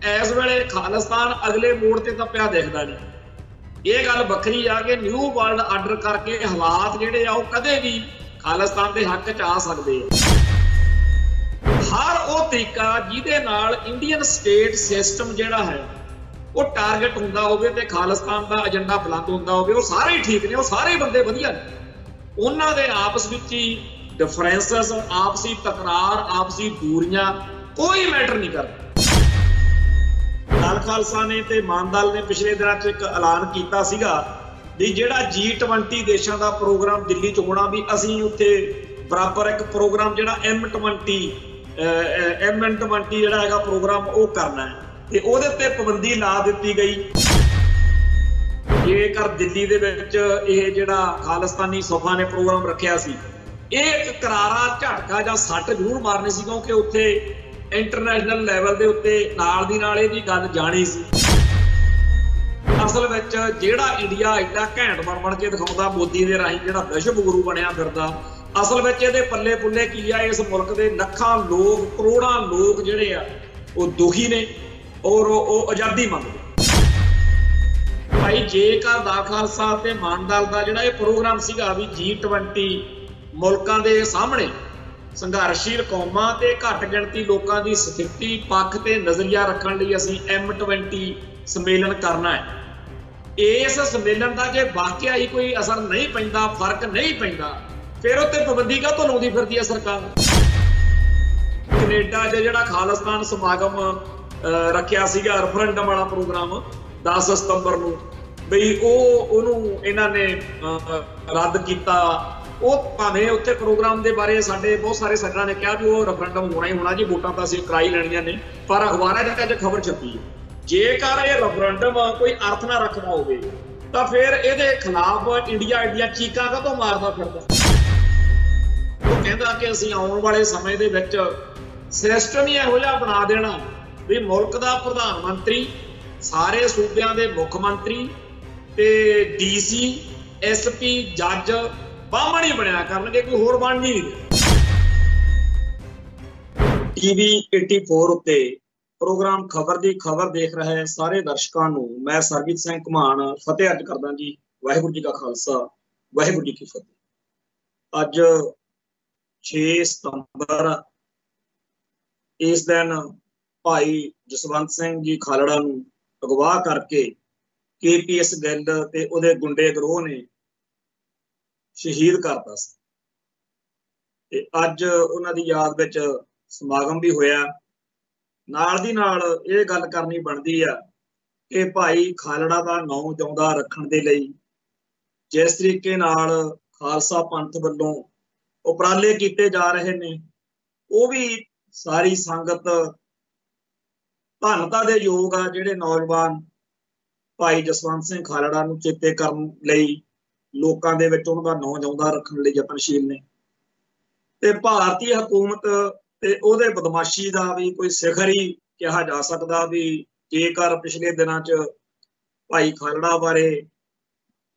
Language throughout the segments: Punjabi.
इस वेले खालिस्तान अगले मोड़ ते तां पिया दिखदा नहीं। ये गल बखरी आ कि न्यू वर्ल्ड आर्डर करके हालात जिहड़े आ कदे भी खालिस्तान के हक च आ सकते हैं। हर वो तरीका जिहदे नाल इंडियन स्टेट सिस्टम जिहड़ा है वो टारगेट हुंदा होवे ते खालिस्तान का एजेंडा बुलंद हुंदा होवे, वो सारे ही ठीक ने, वो सारे बंदे वधिया ने। उन्हां दे आपस विच ही डिफरेंसेस, आपसी तकरार, आपसी दूरियां कोई मैटर नहीं करता। दल खालसा ने ते मानदल ने पिछले दिनों च एक ऐलान किया सीगा भी जिहड़ा G20 देशों का प्रोग्राम दिल्ली च होना भी असीं उत्थे बराबर एक प्रोग्राम जिहड़ा M20 जिहड़ा हैगा प्रोग्राम वो करना है ते ओहदे ते पाबंदी ला दित्ती गई। जेकर दिल्ली दे विच इह जिहड़ा खालिस्तानी सभा ने प्रोग्राम रखिया सी, एक करारा झटका जां सੱਟ जरूर मारनी सी, क्योंकि उत्थे इंटरनेशनल लैवल के उत्ते नाल दी नाल इहदी गल जानी सी। असल विच जिहड़ा इंडिया एडा घैंट बन के दिखाउंदा मोदी दे राही जिहड़ा विश्व गुरु बनिया फिरदा, असल विच इहदे पल्ले पुल्ले की आ इस मुल्क दे लखां लोग, करोड़ां लोग जिहड़े आ वो दुखी ने और वो आज़ादी मंगदे। भाई जेकर दल खालसा ते मानदल दा जिहड़ा इह प्रोग्राम सीगा भी G20 मुल्कां दे सामने संघर्षशील कौमां ते घट गिणती लोगों की स्थिति पक्ष ते नज़रिया रखने लई असीं M20 सम्मेलन करना है। इस सम्मेलन का जे वाकया ही कोई असर नहीं पैंदा, फर्क नहीं पैंदा, फिर उत्ते पाबंदी काहतों लाउंदी फिरदी है सरकार। कनेडा च जिहड़ा खालिस्तान समागम रखिया सीगा रेफरेंडम वाला प्रोग्राम 10 सितंबर नूं, बई ओनू इन्हां ने रद्द किया। वो भावें उत्थे प्रोग्राम के बारे साडे बहुत सारे सज्जणां ने कहा भी वो रेफरेंडम होना ही होना जी, वोटां तां असीं कराई लैणीआं ने, पर अखबारां च अज खबर छपी है जेकर ये रेफरेंडम कोई अर्थ ना रखदा होवे तां फिर इहदे खिलाफ इंडिया एडियां चीकां काहतों मारदा फिरदा। वो कहंदा कि असीं आउण वाले समय दे विच सिस्टम ही इहो जिहा बना देना भी मुल्क दा प्रधान मंत्री, सारे सूबियां दे मुख मंत्री ते DC SP जज बामण ही बनया करनगे, कोई होर बन नहीं। TV 84 उत्ते प्रोग्राम खबर दी खबर देख रहे सारे दर्शकों नूं मैं सरबजीत सिंह घुमान फतेह अर्ज करदा जी। वाहिगुरू जी का खालसा, वाहिगुरू जी की फतेह। अज 6 सितंबर इस दिन भाई जसवंत सिंह जी खालड़ा नूं अगवा करके KPS गिल ते उहदे गुंडे गरोह ने शहीद करता सी। अज उन्हां दी याद विच समागम भी होया। नाल दी नाल ये गल करनी बनदी आ कि भाई खालड़ा दा नाम जिउंदा रखण दे लई जिस तरीके नाल खालसा पंथ वल्लों उपराले कीते जा रहे ने, वो भी सारी संगत धन्नता दे योग आ। जिहड़े नौजवान भाई जसवंत सिंह खालड़ा नूं चेते करन लई लोकां दे विच उन्हां दा नाम जिउंदा रखण लई यतनशील ने, ते भारतीय हुकूमत ते उहदे बदमाशी दा भी कोई सिखर ही कहा जा सकदा भी जेकर पिछले दिनां च भाई खालड़ा बारे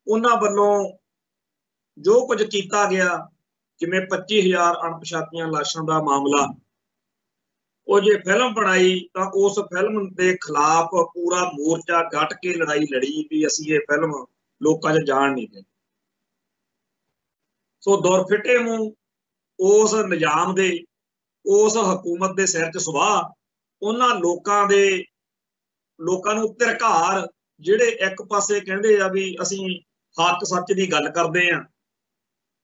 उन्हां वल्लों जो कुछ कीता गया, जिवें 25,000 अणपछातीआं लाशां दा मामला, वो जे फिल्म बनाई तो उस फिल्म के खिलाफ पूरा मोर्चा डट के लड़ाई लड़ी भी असीं ये फिल्म लोकां च जाण नहीं देनी। सो दुरफिटे मूंह उस निजाम दे, उस हुकूमत के सिर च सुवाह उन्हां लोकां नूं धिरकार जिहड़े एक पासे कहंदे आ भी असीं हक सच की गल करदे आ,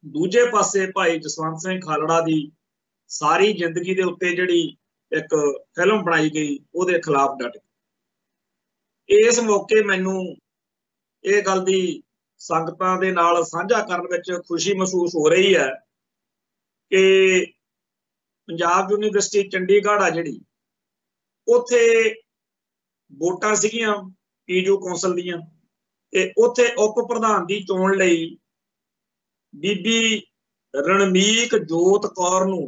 दूजे पासे भाई जसवंत सिंह खालड़ा की सारी जिंदगी के उत्ते जिहड़ी एक फिल्म बनाई गई उहदे खिलाफ डट। इस मौके मैनूं ये गल दी संगतां दे नाल साझा करन विच खुशी महसूस हो रही है कि पंजाब यूनीवर्सिटी चंडीगढ़ आ जिहड़ी उत्थे वोटां सीगियां PU कौंसल दीयां ते उत्थे उप प्रधान की चोण लई बीबी रणमीक जोत कौर नूं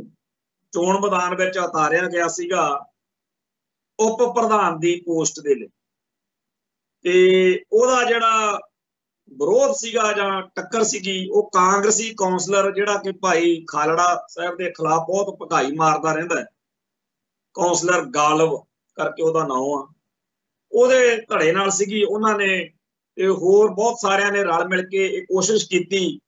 चोण मैदान विच उतारिया गया सीगा उप प्रधान की पोस्ट दे लई, ते ओहदा जिहड़ा विरोध सीगा जां टक्कर सीगी वो कांग्रेसी कौंसलर जिहड़ा कि भाई खालड़ा साहब के खिलाफ बहुत भकाई मारदा रहिंदा है, कौंसलर गालव करके ओहदा नाम आ, ਉਹਦੇ ਧੜੇ ਨਾਲ ਸੀਗੀ। ਉਹਨਾਂ ਨੇ ਤੇ ਹੋਰ ਬਹੁਤ ਸਾਰਿਆਂ ਨੇ ਰਲ ਮਿਲ ਕੇ ਇਹ ਕੋਸ਼ਿਸ਼ ਕੀਤੀ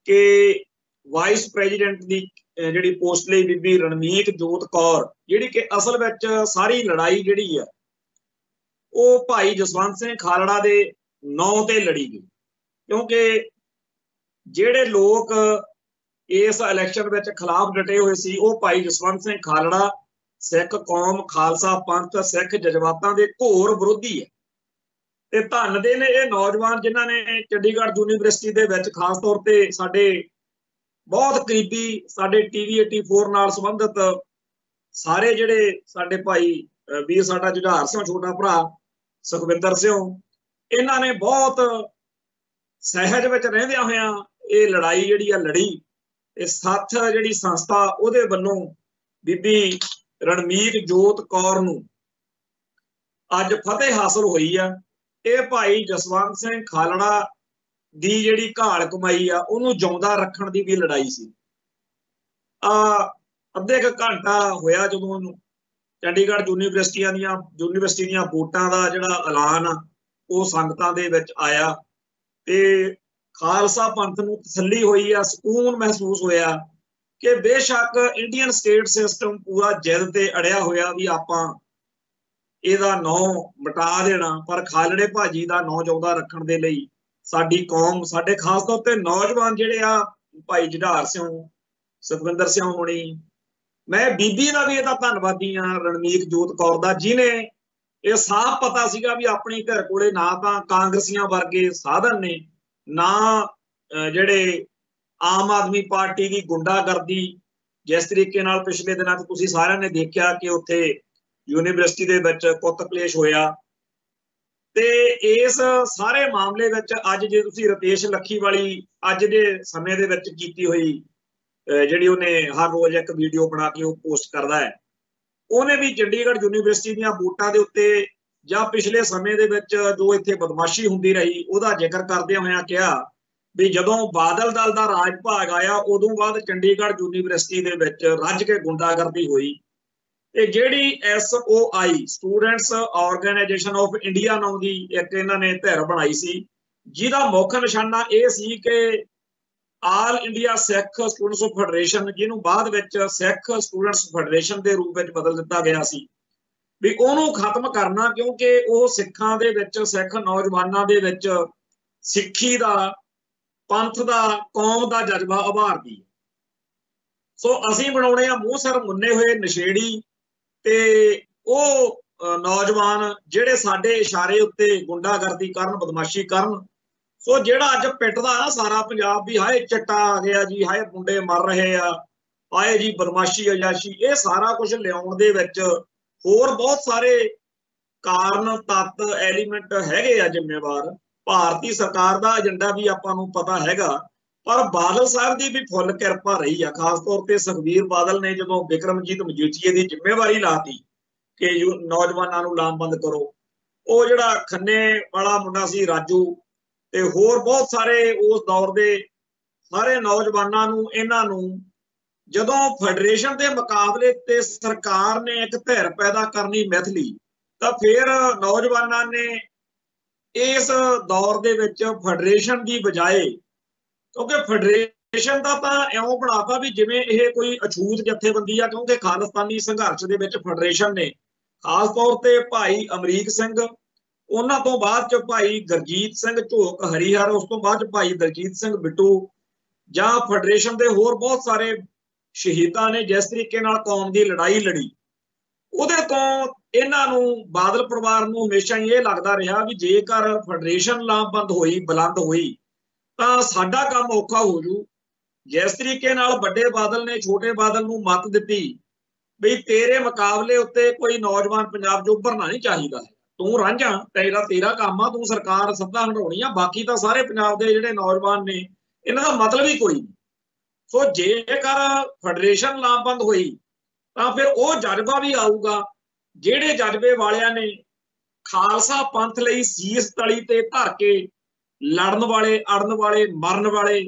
ਕਿ ਵਾਈਸ ਪ੍ਰੈਜ਼ੀਡੈਂਟ ਦੀ ਜਿਹੜੀ ਪੋਸਟ ਲਈ ਬੀਬੀ ਰਣਮੀਤ ਜੋਤ ਕੌਰ, ਜਿਹੜੀ ਕਿ ਅਸਲ ਵਿੱਚ ਸਾਰੀ ਲੜਾਈ ਜਿਹੜੀ ਆ ਉਹ ਭਾਈ ਜਸਵੰਤ ਸਿੰਘ ਖਾਲੜਾ ਦੇ ਨਾਂ ਤੇ ਲੜੀ ਗਈ, ਕਿਉਂਕਿ ਜਿਹੜੇ ਲੋਕ ਇਸ ਇਲੈਕਸ਼ਨ ਵਿੱਚ ਖਿਲਾਫ ਡਟੇ ਹੋਏ ਸੀ ਉਹ ਭਾਈ ਜਸਵੰਤ ਸਿੰਘ ਖਾਲੜਾ ਸਿੱਖ ਕੌਮ, ਖਾਲਸਾ ਪੰਥ, ਸਿੱਖ ਜਜ਼ਬਾਤਾਂ ਦੇ ਘੋਰ ਵਿਰੋਧੀ ਹੈ। ਤੇ ਧੰਨ ਦੇ ਨੇ ਇਹ ਨੌਜਵਾਨ ਜਿਨ੍ਹਾਂ ਨੇ ਚੰਡੀਗੜ੍ਹ ਯੂਨੀਵਰਸਿਟੀ ਦੇ ਵਿੱਚ ਖਾਸ ਤੌਰ ਤੇ ਸਾਡੇ ਬਹੁਤ ਕਰੀਬੀ, ਸਾਡੇ TV 84 ਨਾਲ ਸੰਬੰਧਿਤ ਸਾਰੇ ਜਿਹੜੇ ਸਾਡੇ ਭਾਈ ਵੀਰ, ਸਾਡਾ ਜੁਝਾਰ ਸਿੰਘ ਛੋਟਾ ਭਰਾ ਸੁਖਵਿੰਦਰ ਸਿੰਘ, ਇਹਨਾਂ ਨੇ ਬਹੁਤ ਸਹਿਜ ਵਿੱਚ ਰਹਿੰਦਿਆਂ ਹੋਇਆਂ ਇਹ ਲੜਾਈ ਜਿਹੜੀ ਆ ਲੜੀ। ਇਹ ਸੱਥ ਜਿਹੜੀ ਸੰਸਥਾ ਉਹਦੇ ਵੱਲੋਂ ਬੀਬੀ ਰਣਮੀਤ ਜੋਤ ਕੌਰ ਨੂੰ ਅੱਜ ਫਤਿਹ ਹਾਸਲ ਹੋਈ ਆ। ਇਹ ਭਾਈ ਜਸਵੰਤ ਸਿੰਘ ਖਾਲੜਾ ਦੀ ਜਿਹੜੀ ਘਾਲ ਕਮਾਈ ਆ ਉਹਨੂੰ ਜਿਉਂਦਾ ਰੱਖਣ ਦੀ ਵੀ ਲੜਾਈ ਸੀ। ਅੱਧੇ ਕੁ ਘੰਟਾ ਹੋਇਆ ਜਦੋਂ ਉਹਨੂੰ ਚੰਡੀਗੜ੍ਹ ਯੂਨੀਵਰਸਿਟੀ ਦੀਆਂ ਵੋਟਾਂ ਦਾ ਜਿਹੜਾ ਐਲਾਨ ਆ ਉਹ ਸੰਗਤਾਂ ਦੇ ਵਿੱਚ ਆਇਆ ਤੇ ਖਾਲਸਾ ਪੰਥ ਨੂੰ ਤਸੱਲੀ ਹੋਈ ਆ, ਸਕੂਨ ਮਹਿਸੂਸ ਹੋਇਆ ਕਿ ਬੇਸ਼ੱਕ ਇੰਡੀਅਨ ਸਟੇਟ ਸਿਸਟਮ ਪੂਰਾ ਜਿੱਦ ਤੇ ਅੜਿਆ ਹੋਇਆ ਵੀ ਆਪਾਂ ਇਹਦਾ ਨਾਂ ਮਿਟਾ ਦੇਣਾ, ਪਰ ਖਾਲੜੇ ਭਾਜੀ ਦਾ ਨਾਂ ਜਿਉਂਦਾ ਰੱਖਣ ਦੇ ਲਈ ਸਾਡੀ ਕੌਮ, ਸਾਡੇ ਖਾਸ ਤੌਰ ਤੇ ਨੌਜਵਾਨ ਜਿਹੜੇ ਆ ਭਾਈ ਜੁਝਾਰ ਸਿੰਘ, ਸੁਖਵਿੰਦਰ ਸਿੰਘ ਹੋਣੀ, ਮੈਂ ਬੀਬੀ ਦਾ ਵੀ ਇਹਦਾ ਧੰਨਵਾਦੀ ਆ ਰਣਮੀਤ ਜੋਤ ਕੌਰ ਦਾ, ਜਿਹਨੇ ਇਹ ਸਾਫ਼ ਪਤਾ ਸੀਗਾ ਵੀ ਆਪਣੀ ਘਰ ਕੋਲੇ ਨਾ ਤਾਂ ਕਾਂਗਰਸੀਆਂ ਵਰਗੇ ਸਾਧਨ ਨੇ, ਨਾ ਜਿਹੜੇ ਆਮ ਆਦਮੀ ਪਾਰਟੀ ਦੀ ਗੁੰਡਾਗਰਦੀ, ਜਿਸ ਤਰੀਕੇ ਨਾਲ ਪਿਛਲੇ ਦਿਨਾਂ 'ਚ ਤੁਸੀਂ ਸਾਰਿਆਂ ਨੇ ਦੇਖਿਆ ਕਿ ਉੱਥੇ ਯੂਨੀਵਰਸਿਟੀ ਦੇ ਵਿੱਚ ਕੁੱਤ ਕਲੇਸ਼ ਹੋਇਆ। ਤੇ ਇਸ ਸਾਰੇ ਮਾਮਲੇ ਵਿੱਚ ਅੱਜ ਜੇ ਤੁਸੀਂ ਰਤੇਸ਼ ਲੱਖੀਵਾਲੀ ਅੱਜ ਦੇ ਸਮੇਂ ਦੇ ਵਿੱਚ ਕੀਤੀ ਹੋਈ ਜਿਹੜੀ ਉਹਨੇ ਹਰ ਰੋਜ਼ ਇੱਕ ਵੀਡੀਓ ਬਣਾ ਕੇ ਉਹ ਪੋਸਟ ਕਰਦਾ ਹੈ, ਉਹਨੇ ਵੀ ਚੰਡੀਗੜ੍ਹ ਯੂਨੀਵਰਸਿਟੀ ਦੀਆਂ ਵੋਟਾਂ ਦੇ ਉੱਤੇ ਜਾਂ ਪਿਛਲੇ ਸਮੇਂ ਦੇ ਵਿੱਚ ਜੋ ਇੱਥੇ ਬਦਮਾਸ਼ੀ ਹੁੰਦੀ ਰਹੀ ਉਹਦਾ ਜ਼ਿਕਰ ਕਰਦਿਆਂ ਹੋਇਆਂ ਕਿਹਾ ਵੀ ਜਦੋਂ ਬਾਦਲ ਦਲ ਦਾ ਰਾਜ ਭਾਗ ਆਇਆ ਉਦੋਂ ਬਾਅਦ ਚੰਡੀਗੜ੍ਹ ਯੂਨੀਵਰਸਿਟੀ ਦੇ ਵਿੱਚ ਰੱਜ ਕੇ ਗੁੰਡਾਗਰਦੀ ਹੋਈ। ਤੇ ਜਿਹੜੀ SOI students organisation of India ਨਾਂ ਦੀ ਇੱਕ ਇਹਨਾਂ ਨੇ ਧਿਰ ਬਣਾਈ ਸੀ, ਜਿਹਦਾ ਮੁੱਖ ਨਿਸ਼ਾਨਾ ਇਹ ਸੀ ਕਿ ਆਲ ਇੰਡੀਆ ਸਿੱਖ ਸਟੂਡੈਂਟਸ ਫੈਡਰੇਸ਼ਨ, ਜਿਹਨੂੰ ਬਾਅਦ ਵਿੱਚ ਸਿੱਖ ਸਟੂਡੈਂਟਸ ਫੈਡਰੇਸ਼ਨ ਦੇ ਰੂਪ ਵਿੱਚ ਬਦਲ ਦਿੱਤਾ ਗਿਆ ਸੀ, ਵੀ ਉਹਨੂੰ ਖਤਮ ਕਰਨਾ, ਕਿਉਂਕਿ ਉਹ ਸਿੱਖਾਂ ਦੇ ਵਿੱਚ, ਸਿੱਖ ਨੌਜਵਾਨਾਂ ਦੇ ਵਿੱਚ ਸਿੱਖੀ ਦਾ, ਪੰਥ ਦਾ, ਕੌਮ ਦਾ ਜਜ਼ਬਾ ਉਭਾਰਦੀ ਹੈ। ਸੋ ਅਸੀਂ ਬਣਾਉਣੇ ਆ ਮੂੰਹ ਸਿਰ ਮੁੰਨੇ ਹੋਏ ਨਸ਼ੇੜੀ ਤੇ ਉਹ ਨੌਜਵਾਨ ਜਿਹੜੇ ਸਾਡੇ ਇਸ਼ਾਰੇ ਉੱਤੇ ਗੁੰਡਾਗਰਦੀ ਕਰਨ, ਬਦਮਾਸ਼ੀ ਕਰਨ। ਸੋ ਜਿਹੜਾ ਅੱਜ ਪਿੱਟਦਾ ਨਾ ਸਾਰਾ ਪੰਜਾਬ ਵੀ ਹਾਏ ਚਿੱਟਾ ਆ ਗਿਆ ਜੀ, ਹਾਏ ਮੁੰਡੇ ਮਰ ਰਹੇ ਆ, ਹਾਏ ਜੀ ਬਦਮਾਸ਼ੀ ਅਯਾਸ਼ੀ, ਇਹ ਸਾਰਾ ਕੁਝ ਲਿਆਉਣ ਦੇ ਵਿੱਚ ਹੋਰ ਬਹੁਤ ਸਾਰੇ ਕਾਰਨ, ਤੱਤ, ਐਲੀਮੈਂਟ ਹੈਗੇ ਆ ਜ਼ਿੰਮੇਵਾਰ। ਭਾਰਤੀ ਸਰਕਾਰ ਦਾ ਏਜੰਡਾ ਵੀ ਆਪਾਂ ਨੂੰ ਪਤਾ ਹੈਗਾ, ਪਰ ਬਾਦਲ ਸਾਹਿਬ ਦੀ ਵੀ ਫੁੱਲ ਕਿਰਪਾ ਰਹੀ ਆ। ਖਾਸ ਤੌਰ ਤੇ ਸੁਖਬੀਰ ਬਾਦਲ ਨੇ ਜਦੋਂ ਬਿਕਰਮਜੀਤ ਮਜੀਠੀਏ ਦੀ ਜ਼ਿੰਮੇਵਾਰੀ ਲਾਤੀ ਕਿ ਨੌਜਵਾਨਾਂ ਨੂੰ ਲਾਮਬੰਦ ਕਰੋ, ਉਹ ਜਿਹੜਾ ਖੰਨੇ ਵਾਲਾ ਮੁੰਡਾ ਸੀ ਰਾਜੂ ਤੇ ਹੋਰ ਬਹੁਤ ਸਾਰੇ ਉਸ ਦੌਰ ਦੇ ਸਾਰੇ ਨੌਜਵਾਨਾਂ ਨੂੰ, ਇਹਨਾਂ ਨੂੰ ਜਦੋਂ ਫੈਡਰੇਸ਼ਨ ਦੇ ਮੁਕਾਬਲੇ ਤੇ ਸਰਕਾਰ ਨੇ ਇੱਕ ਧਿਰ ਪੈਦਾ ਕਰਨੀ ਮਿਥ ਲਈ, ਤਾਂ ਫਿਰ ਨੌਜਵਾਨਾਂ ਨੇ ਇਸ ਦੌਰ ਦੇ ਵਿੱਚ ਫੈਡਰੇਸ਼ਨ ਦੀ ਬਜਾਏ, ਕਿਉਂਕਿ ਫੈਡਰੇਸ਼ਨ ਦਾ ਤਾਂ ਇਉਂ ਬਣਾਤਾ ਵੀ ਜਿਵੇਂ ਇਹ ਕੋਈ ਅਛੂਤ ਜਥੇਬੰਦੀ ਆ, ਕਿਉਂਕਿ ਖਾਲਿਸਤਾਨੀ ਸੰਘਰਸ਼ ਦੇ ਵਿੱਚ ਫੈਡਰੇਸ਼ਨ ਨੇ ਖਾਸ ਤੌਰ ਤੇ ਭਾਈ ਅਮਰੀਕ ਸਿੰਘ, ਉਹਨਾਂ ਤੋਂ ਬਾਅਦ ਚ ਭਾਈ ਗੁਰਜੀਤ ਸਿੰਘ ਝੋਕ ਹਰੀਹਰ, ਉਸ ਤੋਂ ਬਾਅਦ ਭਾਈ ਦਲਜੀਤ ਸਿੰਘ ਬਿੱਟੂ, ਜਾਂ ਫੈਡਰੇਸ਼ਨ ਦੇ ਹੋਰ ਬਹੁਤ ਸਾਰੇ ਸ਼ਹੀਦਾਂ ਨੇ ਜਿਸ ਤਰੀਕੇ ਨਾਲ ਕੌਮ ਦੀ ਲੜਾਈ ਲੜੀ, ਉਹਦੇ ਤੋਂ ਇਹਨਾਂ ਨੂੰ, ਬਾਦਲ ਪਰਿਵਾਰ ਨੂੰ ਹਮੇਸ਼ਾ ਹੀ ਇਹ ਲੱਗਦਾ ਰਿਹਾ ਵੀ ਜੇਕਰ ਫੈਡਰੇਸ਼ਨ ਲਾਮਬੰਦ ਹੋਈ, ਬੁਲੰਦ ਹੋਈ, ਤਾਂ ਸਾਡਾ ਕੰਮ ਔਖਾ ਹੋ ਜੂ। ਜਿਸ ਤਰੀਕੇ ਨਾਲ ਵੱਡੇ ਬਾਦਲ ਨੇ ਛੋਟੇ ਬਾਦਲ ਨੂੰ ਮੱਤ ਦਿੱਤੀ ਵੀ ਤੇਰੇ ਮੁਕਾਬਲੇ ਉੱਤੇ ਕੋਈ ਨੌਜਵਾਨ ਪੰਜਾਬ 'ਚ ਉੱਭਰਨਾ ਨਹੀਂ ਚਾਹੀਦਾ, ਤੂੰ ਰਾਂਝਾ, ਤੇਰਾ ਕੰਮ ਆ, ਤੂੰ ਸਰਕਾਰ ਸੱਤਾ ਹੰਢਾਉਣੀ ਆ, ਬਾਕੀ ਤਾਂ ਸਾਰੇ ਪੰਜਾਬ ਦੇ ਜਿਹੜੇ ਨੌਜਵਾਨ ਨੇ ਇਹਨਾਂ ਦਾ ਮਤਲਬ ਹੀ ਕੋਈ ਨਹੀਂ। ਸੋ ਜੇਕਰ ਫੈਡਰੇਸ਼ਨ ਲਾਮਬੰਦ ਹੋਈ ਤਾਂ ਫਿਰ ਉਹ ਜਜ਼ਬਾ ਵੀ ਆਊਗਾ, ਜਿਹੜੇ ਜਜ਼ਬੇ ਵਾਲਿਆਂ ਨੇ ਖਾਲਸਾ ਪੰਥ ਲਈ ਸੀਸ ਤਲੀ ਤੇ ਧਰ ਕੇ ਲੜਨ ਵਾਲੇ, ਅੜਨ ਵਾਲੇ, ਮਰਨ ਵਾਲੇ,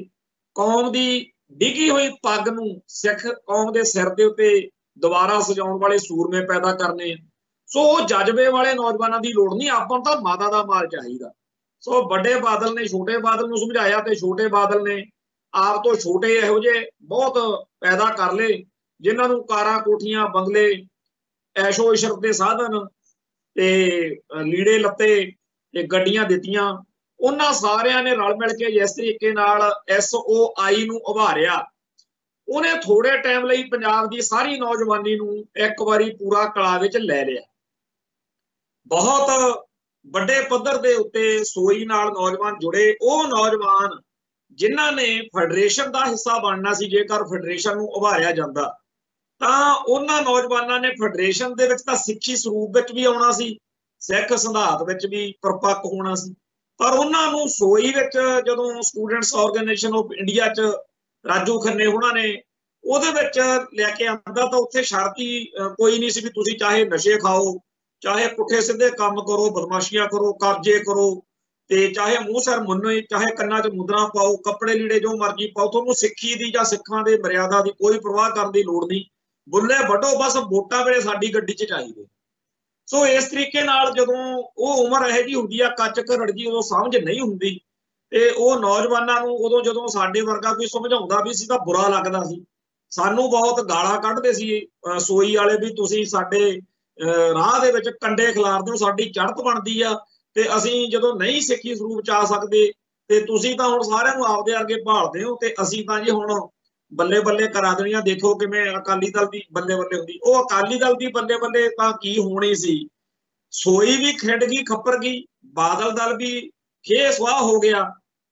ਕੌਮ ਦੀ ਡਿੱਗੀ ਹੋਈ ਪੱਗ ਨੂੰ ਸਿੱਖ ਕੌਮ ਦੇ ਸਿਰ ਦੇ ਉੱਤੇ ਦੁਬਾਰਾ ਸਜਾਉਣ ਵਾਲੇ ਸੂਰਮੇ ਪੈਦਾ ਕਰਨੇ। सो जज्बे वाले नौजवानों की लोड़ नहीं, आपां तां माता दा माल चाहिदा। सो बड़े बादल ने छोटे बादल नूं समझाया ते छोटे बादल ने आप तो छोटे इहो जे बहुत पैदा कर ले जिन्हां नूं कारां कोठियां बंगले ऐशो इशरत दे साधन ते लीड़े लत्ते ते गड्डियां दित्तियां। उन्हां सारियां ने रल मिल के जिस तरीके नाल SOI नूं उभारिया, ਉਹਨੇ थोड़े टाइम ਲਈ पंजाब की सारी नौजवानी ਨੂੰ एक बारी पूरा कला विच लै लिया। बहुत ਵੱਡੇ पद्धर ਦੇ ਉੱਤੇ ਸੋਈ ਨਾਲ नौजवान जुड़े, ਉਹ नौजवान ਜਿਨ੍ਹਾਂ ਨੇ ਫੈਡਰੇਸ਼ਨ ਦਾ ਹਿੱਸਾ ਬਣਨਾ ਸੀ। ਜੇਕਰ ਫੈਡਰੇਸ਼ਨ ਨੂੰ ਉਭਾਰਿਆ ਜਾਂਦਾ ਤਾਂ ਉਹਨਾਂ ਨੌਜਵਾਨਾਂ ਨੇ ਫੈਡਰੇਸ਼ਨ ਦੇ ਵਿੱਚ ਤਾਂ ਸਿੱਖੀ ਸਰੂਪ ਵਿੱਚ ਵੀ ਆਉਣਾ ਸੀ, ਸਿੱਖ ਸਿਧਾਂਤ ਵਿੱਚ ਵੀ ਪਰਪੱਕ ਹੋਣਾ ਸੀ। ਪਰ ਉਹਨਾਂ ਨੂੰ ਸੋਈ ਵਿੱਚ ਜਦੋਂ ਸਟੂਡੈਂਟਸ ਆਰਗੇਨਾਈਜੇਸ਼ਨ ਆਫ ਇੰਡੀਆ 'ਚ ਰਾਜੂ ਖੰਨੇ ਉਹਨਾਂ ਨੇ ਉਹਦੇ ਵਿੱਚ ਲੈ ਕੇ ਆਂਦਾ ਤਾਂ ਉੱਥੇ ਸ਼ਰਤ ਹੀ ਕੋਈ ਨਹੀਂ ਸੀ ਵੀ ਤੁਸੀਂ ਚਾਹੇ ਨਸ਼ੇ ਖਾਓ, ਚਾਹੇ ਪੁੱਠੇ ਸਿੱਧੇ ਕੰਮ ਕਰੋ, ਬਦਮਾਸ਼ੀਆਂ ਕਰੋ, ਕਬਜ਼ੇ ਕਰੋ, ਤੇ ਚਾਹੇ ਮੂੰਹ ਸਿਰ ਮੁੰਨੋ, ਚਾਹੇ ਕੰਨਾਂ 'ਚ ਮੁੰਦਰਾਂ ਪਾਓ, ਕੱਪੜੇ ਲੀੜੇ ਜੋ ਮਰਜ਼ੀ ਪਾਓ, ਤੁਹਾਨੂੰ ਸਿੱਖੀ ਦੀ ਜਾਂ ਸਿੱਖਾਂ ਦੇ ਮਰਿਆਦਾ ਦੀ ਕੋਈ ਪਰਵਾਹ ਕਰਨ ਦੀ ਲੋੜ ਨਹੀਂ। ਬੁੱਲੇ ਵੱਢੋ, ਬਸ ਵੋਟਾਂ ਵੇਲੇ ਸਾਡੀ ਗੱਡੀ 'ਚ ਚਾਹੀਦੇ। ਸੋ ਇਸ ਤਰੀਕੇ ਨਾਲ ਜਦੋਂ ਉਹ ਉਮਰ ਇਹੋ ਜਿਹੀ ਹੁੰਦੀ ਆ, ਕੱਚ ਘਰੜ ਜੀ, ਉਦੋਂ ਸਮਝ ਨਹੀਂ ਹੁੰਦੀ ਤੇ ਉਹ ਨੌਜਵਾਨਾਂ ਨੂੰ ਉਦੋਂ ਜਦੋਂ ਸਾਡੇ ਵਰਗਾ ਕੋਈ ਸਮਝਾਉਂਦਾ ਵੀ ਸੀ ਤਾਂ ਬੁਰਾ ਲੱਗਦਾ ਸੀ। ਸਾਨੂੰ ਬਹੁਤ ਗਾਲਾਂ ਕੱਢਦੇ ਸੀ ਸੋਈ ਵਾਲੇ ਵੀ ਤੁਸੀਂ ਸਾਡੇ ਰਾਹ ਦੇ ਵਿੱਚ ਕੰਡੇ ਖਿਲਾਰਦੇ ਹੋ, ਸਾਡੀ ਚੜ੍ਹਤ ਬਣਦੀ ਆ ਤੇ ਅਸੀਂ ਜਦੋਂ ਨਹੀਂ ਸਿੱਖੀ ਸਰੂਪ 'ਚ ਆ ਸਕਦੇ ਤੇ ਤੁਸੀਂ ਤਾਂ ਹੁਣ ਸਾਰਿਆਂ ਨੂੰ ਆਪਦੇ ਅੱਗੇ ਭਾਲਦੇ ਹੋ ਤੇ ਅਸੀਂ ਤਾਂ ਜੀ ਹੁਣ ਬੱਲੇ ਬੱਲੇ ਕਰਾ ਦੇਣੀ ਆ। ਦੇਖੋ ਕਿਵੇਂ ਅਕਾਲੀ ਦਲ ਦੀ ਬੱਲੇ ਬੱਲੇ ਹੁੰਦੀ, ਉਹ ਅਕਾਲੀ ਦਲ ਦੀ ਬੱਲੇ ਬੱਲੇ ਤਾਂ ਕੀ ਹੋਣੀ ਸੀ। ਸੋਈ ਵੀ ਖਿੰਡ ਗਈ, ਖੱਪਰ ਗਈ, ਬਾਦਲ ਦਲ ਵੀ ਖੇ ਸਵਾਹ ਹੋ ਗਿਆ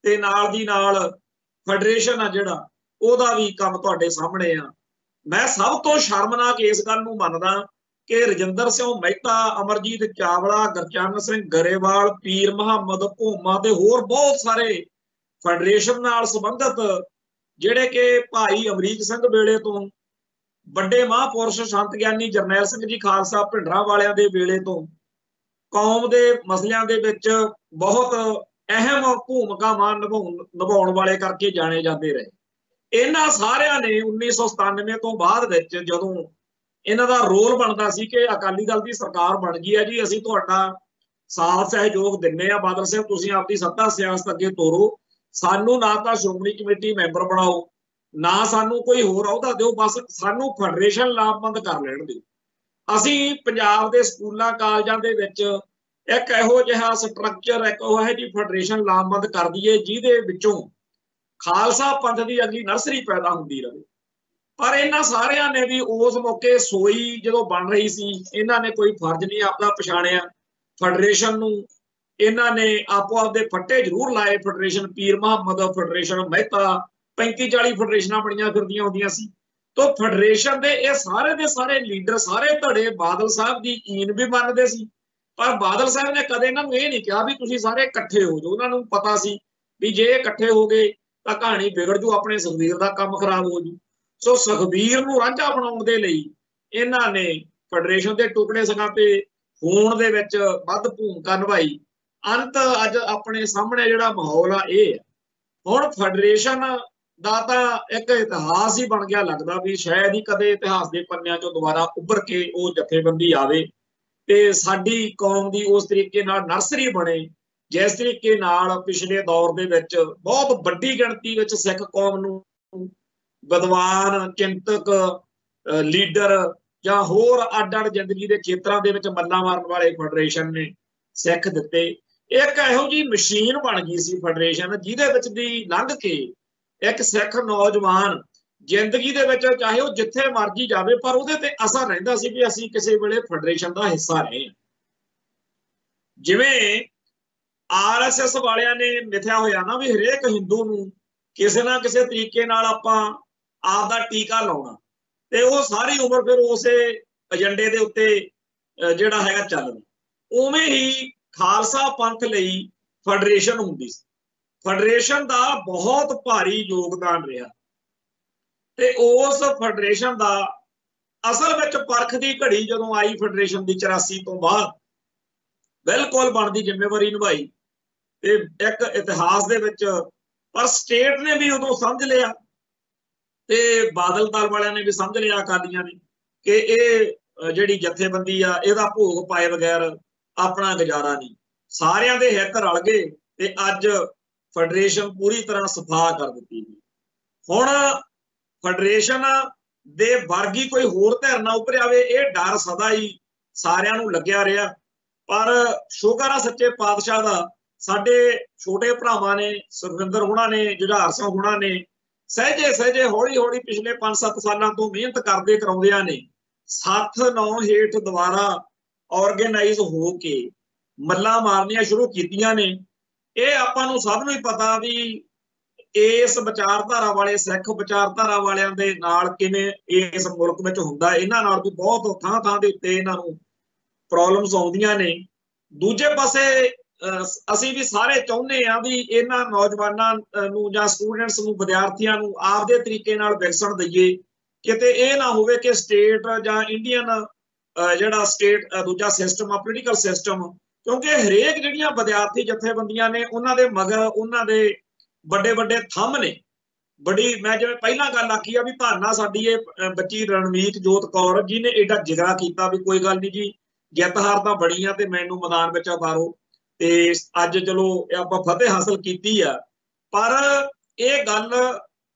ਤੇ ਨਾਲ ਦੀ ਨਾਲ ਫੈਡਰੇਸ਼ਨ ਆ ਜਿਹੜਾ ਉਹਦਾ ਵੀ ਕੰਮ ਤੁਹਾਡੇ ਸਾਹਮਣੇ ਆ। ਮੈਂ ਸਭ ਤੋਂ ਸ਼ਰਮਨਾਕ ਇਸ ਗੱਲ ਨੂੰ ਮੰਨਦਾ ਕਿ ਰਜਿੰਦਰ ਸਿੰਘ ਮਹਿਤਾ, ਅਮਰਜੀਤ ਚਾਵਲਾ, ਗੁਰਚਰਨ ਸਿੰਘ ਗਰੇਵਾਲ, ਪੀਰ ਮੁਹੰਮਦ ਭੂਮਾ ਤੇ ਹੋਰ ਬਹੁਤ ਸਾਰੇ ਫੈਡਰੇਸ਼ਨ ਨਾਲ ਸੰਬੰਧਿਤ ਜਿਹੜੇ ਕਿ ਭਾਈ ਅਮਰੀਕ ਸਿੰਘ ਵੇਲੇ ਤੋਂ ਵੱਡੇ ਮਹਾਂਪੁਰਸ਼ ਸੰਤ ਗਿਆਨੀ ਜਰਨੈਲ ਸਿੰਘ ਜੀ ਖਾਲਸਾ ਭਿੰਡਰਾਂ ਵਾਲਿਆਂ ਦੇ ਵੇਲੇ ਤੋਂ ਕੌਮ ਦੇ ਮਸਲਿਆਂ ਦੇ ਵਿੱਚ ਬਹੁਤ ਅਹਿਮ ਭੂਮਿਕਾਵਾਂ ਨਿਭਾਉਣ ਵਾਲੇ ਕਰਕੇ ਜਾਣੇ ਜਾਂਦੇ ਰਹੇ। ਇਹਨਾਂ ਸਾਰਿਆਂ ਨੇ 1997 ਤੋਂ ਬਾਅਦ ਵਿੱਚ ਜਦੋਂ ਇਹਨਾਂ ਦਾ ਰੋਲ ਬਣਦਾ ਸੀ ਕਿ ਅਕਾਲੀ ਦਲ ਦੀ ਸਰਕਾਰ ਬਣ ਗਈ ਹੈ ਜੀ, ਅਸੀਂ ਤੁਹਾਡਾ ਸਾਥ ਸਹਿਯੋਗ ਦਿੰਦੇ ਆ, ਬਾਦਲ ਸਾਹਿਬ ਤੁਸੀਂ ਆਪਦੀ ਸੱਤਾ ਸਿਆਸਤ ਅੱਗੇ ਤੋਰੋ, ਸਾਨੂੰ ਨਾ ਤਾਂ ਸ਼੍ਰੋਮਣੀ ਕਮੇਟੀ ਮੈਂਬਰ ਬਣਾਓ, ਨਾ ਸਾਨੂੰ ਕੋਈ ਹੋਰ ਅਹੁਦਾ ਦਿਓ, ਬਸ ਸਾਨੂੰ ਫੈਡਰੇਸ਼ਨ ਲਾਮਬੰਦ ਕਰ ਲੈਣ ਦਿਓ। ਅਸੀਂ ਪੰਜਾਬ ਦੇ ਸਕੂਲਾਂ ਕਾਲਜਾਂ ਦੇ ਵਿੱਚ ਇੱਕ ਇਹੋ ਜਿਹਾ ਸਟਰਕਚਰ, ਇੱਕ ਇਹੋ ਜਿਹੀ ਫੈਡਰੇਸ਼ਨ ਲਾਮਬੰਦ ਕਰ ਦਈਏ ਜਿਹਦੇ ਵਿੱਚੋਂ ਖਾਲਸਾ ਪੰਥ ਦੀ ਅਗਲੀ ਨਰਸਰੀ ਪੈਦਾ ਹੁੰਦੀ ਰਹੇ। ਪਰ ਇਹਨਾਂ ਸਾਰਿਆਂ ਨੇ ਵੀ ਉਸ ਮੌਕੇ ਸੋਈ ਜਦੋਂ ਬਣ ਰਹੀ ਸੀ, ਇਹਨਾਂ ਨੇ ਕੋਈ ਫਰਜ਼ ਨਹੀਂ ਆਪਣਾ ਪਛਾਣਿਆ। ਫੈਡਰੇਸ਼ਨ ਨੂੰ ਇਹਨਾਂ ਨੇ ਆਪੋ ਆਪਦੇ ਫੱਟੇ ਜ਼ਰੂਰ ਲਾਏ। ਫੈਡਰੇਸ਼ਨ ਪੀਰ ਮੁਹੰਮਦ, ਫੈਡਰੇਸ਼ਨ ਮਹਿਤਾ, 35-40 ਫੈਡਰੇਸ਼ਨਾਂ ਬਣੀਆਂ ਫਿਰਦੀਆਂ ਹੁੰਦੀਆਂ ਸੀ। तो फेडरेशन के ये सारे दे सारे लीडर, सारे धड़े बादल साहब की ईन भी मनते सी, पर बादल साहब ने कदे इन्हां नूं ये नहीं कहा भी तुसीं सारे इकट्ठे हो जाओ। उन्हां नूं पता सी भी जे इकट्ठे हो गए तो कहानी बिगड़ जू, अपने सुखबीर का काम खराब हो जू। सो सुखबीर नूं रांझा बनाउण दे लई इन्हां ने फेडरेशन के टुकड़े सगां ते होण दे विच वध भूमिका निभाई। अंत अज अपने सामने जिहड़ा माहौल आ इह हुण फेडरेशन ਦਾ ਤਾਂ ਇੱਕ ਇਤਿਹਾਸ ਹੀ ਬਣ ਗਿਆ। ਲੱਗਦਾ ਵੀ ਸ਼ਾਇਦ ਹੀ ਕਦੇ ਇਤਿਹਾਸ ਦੇ ਪੰਨਿਆਂ ਚੋਂ ਦੁਬਾਰਾ ਉੱਭਰ ਕੇ ਉਹ ਜਥੇਬੰਦੀ ਆਵੇ ਤੇ ਸਾਡੀ ਕੌਮ ਦੀ ਉਸ ਤਰੀਕੇ ਨਾਲ ਨਰਸਰੀ ਬਣੇ ਜਿਸ ਤਰੀਕੇ ਨਾਲ ਪਿਛਲੇ ਦੌਰ ਦੇ ਵਿੱਚ ਬਹੁਤ ਵੱਡੀ ਗਿਣਤੀ ਵਿੱਚ ਸਿੱਖ ਕੌਮ ਨੂੰ ਵਿਦਵਾਨ, ਚਿੰਤਕ, ਲੀਡਰ ਜਾਂ ਹੋਰ ਅੱਡ-ਅੱਡ ਜ਼ਿੰਦਗੀ ਦੇ ਖੇਤਰਾਂ ਦੇ ਵਿੱਚ ਮੱਲਾਂ ਮਾਰਨ ਵਾਲੇ ਫੈਡਰੇਸ਼ਨ ਨੇ ਸਿੱਖ ਦਿੱਤੇ। ਇੱਕ ਇਹੋ ਜਿਹੀ ਮਸ਼ੀਨ ਬਣ ਗਈ ਸੀ ਫੈਡਰੇਸ਼ਨ ਜਿਹਦੇ ਵਿੱਚ ਦੀ ਲੰਘ ਕੇ एक सिख नौजवान जिंदगी दे विच चाहे वो जिथे मर्जी जावे पर उहदे ते असर रहिंदा सी कि असीं किसी वेले फेडरेशन दा हिस्सा रहे। जिवें RSS वालियां ने मिथया होया ना भी हरेक हिंदू नूं किसी ना किसी तरीके नाल आपां आप दा टीका लाउणा ते वो सारी उम्र फिर उसे एजेंडे दे उत्ते जिहड़ा हैगा चलना। उवें ही खालसा पंथ लई फेडरेशन हुंदी सी। फेडरेशन का बहुत भारी योगदान रहा ते उस फेडरेशन का असल में परख की घड़ी जो आई फेडरेशन की 84 तो बाद बिल्कुल बनती जिम्मेवारी निभाई ते एक इतिहास दे विच पर स्टेट ने भी उदों समझ लिया ते बादल दल वालियां ने भी समझ लिया, अकालियां ने कि ये ਜਿਹੜੀ ਜਥੇਬੰਦੀ ਆ ਇਹਦਾ ਭੋਗ ਪਾਏ ਬਗੈਰ ਆਪਣਾ ਗੁਜ਼ਾਰਾ ਨਹੀਂ। ਸਾਰਿਆਂ ਦੇ ਹਿੱਤ ਰਲ ਗਏ ਤੇ ਅੱਜ ਫੈਡਰੇਸ਼ਨ ਪੂਰੀ ਤਰ੍ਹਾਂ ਸਫਾ ਕਰ ਦਿੱਤੀ ਗਈ। ਹੁਣ ਫੈਡਰੇਸ਼ਨ ਦੇ ਵਰਗੀ ਕੋਈ ਹੋਰ ਧਿਰ ਨਾ ਉੱਭਰ ਆਵੇ, ਇਹ ਡਰ ਸਦਾ ਹੀ ਸਾਰਿਆਂ ਨੂੰ ਲੱਗਿਆ ਰਿਹਾ। ਪਰ ਸ਼ੁਕਰ ਆ ਸੱਚੇ ਪਾਤਸ਼ਾਹ ਦਾ, ਸਾਡੇ ਛੋਟੇ ਭਰਾਵਾਂ ਨੇ, ਸੁਖਵਿੰਦਰ ਹੋਣਾ ਨੇ, ਜੁਝਾਰ ਸਿੰਘ ਹੋਣਾ ਨੇ ਸਹਿਜੇ ਸਹਿਜੇ ਹੌਲੀ ਹੌਲੀ ਪਿਛਲੇ 5-7 ਸਾਲਾਂ ਤੋਂ ਮਿਹਨਤ ਕਰਦੇ ਕਰਾਉਂਦਿਆਂ ਨੇ 7-9 ਹੇਠ ਦੁਬਾਰਾ ਆਰਗੇਨਾਈਜ਼ ਹੋ ਕੇ ਮੱਲਾਂ ਮਾਰਨੀਆਂ ਸ਼ੁਰੂ ਕੀਤੀਆਂ ਨੇ। ਇਹ ਆਪਾਂ ਨੂੰ ਸਭ ਨੂੰ ਹੀ ਪਤਾ ਵੀ ਇਸ ਵਿਚਾਰਧਾਰਾ ਵਾਲੇ ਸਿੱਖ ਵਿਚਾਰਧਾਰਾ ਵਾਲਿਆਂ ਦੇ ਨਾਲ ਕਿਵੇਂ ਇਸ ਮੁਲਕ ਵਿੱਚ ਹੁੰਦਾ, ਇਹਨਾਂ ਨਾਲ ਵੀ ਬਹੁਤ ਥਾਂ ਥਾਂ ਦੇ ਉੱਤੇ ਇਹਨਾਂ ਨੂੰ ਪ੍ਰੋਬਲਮਸ ਆਉਂਦੀਆਂ ਨੇ। ਦੂਜੇ ਪਾਸੇ ਅਸੀਂ ਵੀ ਸਾਰੇ ਚਾਹੁੰਦੇ ਹਾਂ ਵੀ ਇਹਨਾਂ ਨੌਜਵਾਨਾਂ ਨੂੰ ਜਾਂ ਸਟੂਡੈਂਟਸ ਨੂੰ, ਵਿਦਿਆਰਥੀਆਂ ਨੂੰ ਆਪਦੇ ਤਰੀਕੇ ਨਾਲ ਵਿਕਸਣ ਦਈਏ। ਕਿਤੇ ਇਹ ਨਾ ਹੋਵੇ ਕਿ ਸਟੇਟ ਜਾਂ ਇੰਡੀਅਨ ਜਿਹੜਾ ਸਟੇਟ ਦੂਜਾ ਸਿਸਟਮ ਆ, ਪੋਲੀਟੀਕਲ ਸਿਸਟਮ, ਕਿਉਂਕਿ ਹਰੇਕ ਜਿਹੜੀਆਂ ਵਿਦਿਆਰਥੀ ਜਥੇਬੰਦੀਆਂ ਨੇ ਉਹਨਾਂ ਦੇ ਮਗਰ ਉਹਨਾਂ ਦੇ ਵੱਡੇ ਵੱਡੇ ਥੰਮ ਨੇ। ਬੜੀ ਮੈਂ ਜਿਵੇਂ ਪਹਿਲਾਂ ਗੱਲ ਆਖੀ ਆ ਵੀ ਧੰਨਾ ਸਾਡੀ ਇਹ ਬੱਚੀ ਰਣਮੀਤ ਜੋਤ ਕੌਰ ਜਿਹਨੇ ਏਡਾ ਜਿਗਰਾ ਕੀਤਾ ਵੀ ਕੋਈ ਗੱਲ ਨਹੀਂ ਜੀ, ਜਿੱਤ ਹਾਰ ਤਾਂ ਬਣੀ ਆ ਤੇ ਮੈਨੂੰ ਮੈਦਾਨ ਵਿੱਚ ਉਤਾਰੋ, ਤੇ ਅੱਜ ਚਲੋ ਆਪਾਂ ਫਤਿਹ ਹਾਸਲ ਕੀਤੀ ਆ। ਪਰ ਇਹ ਗੱਲ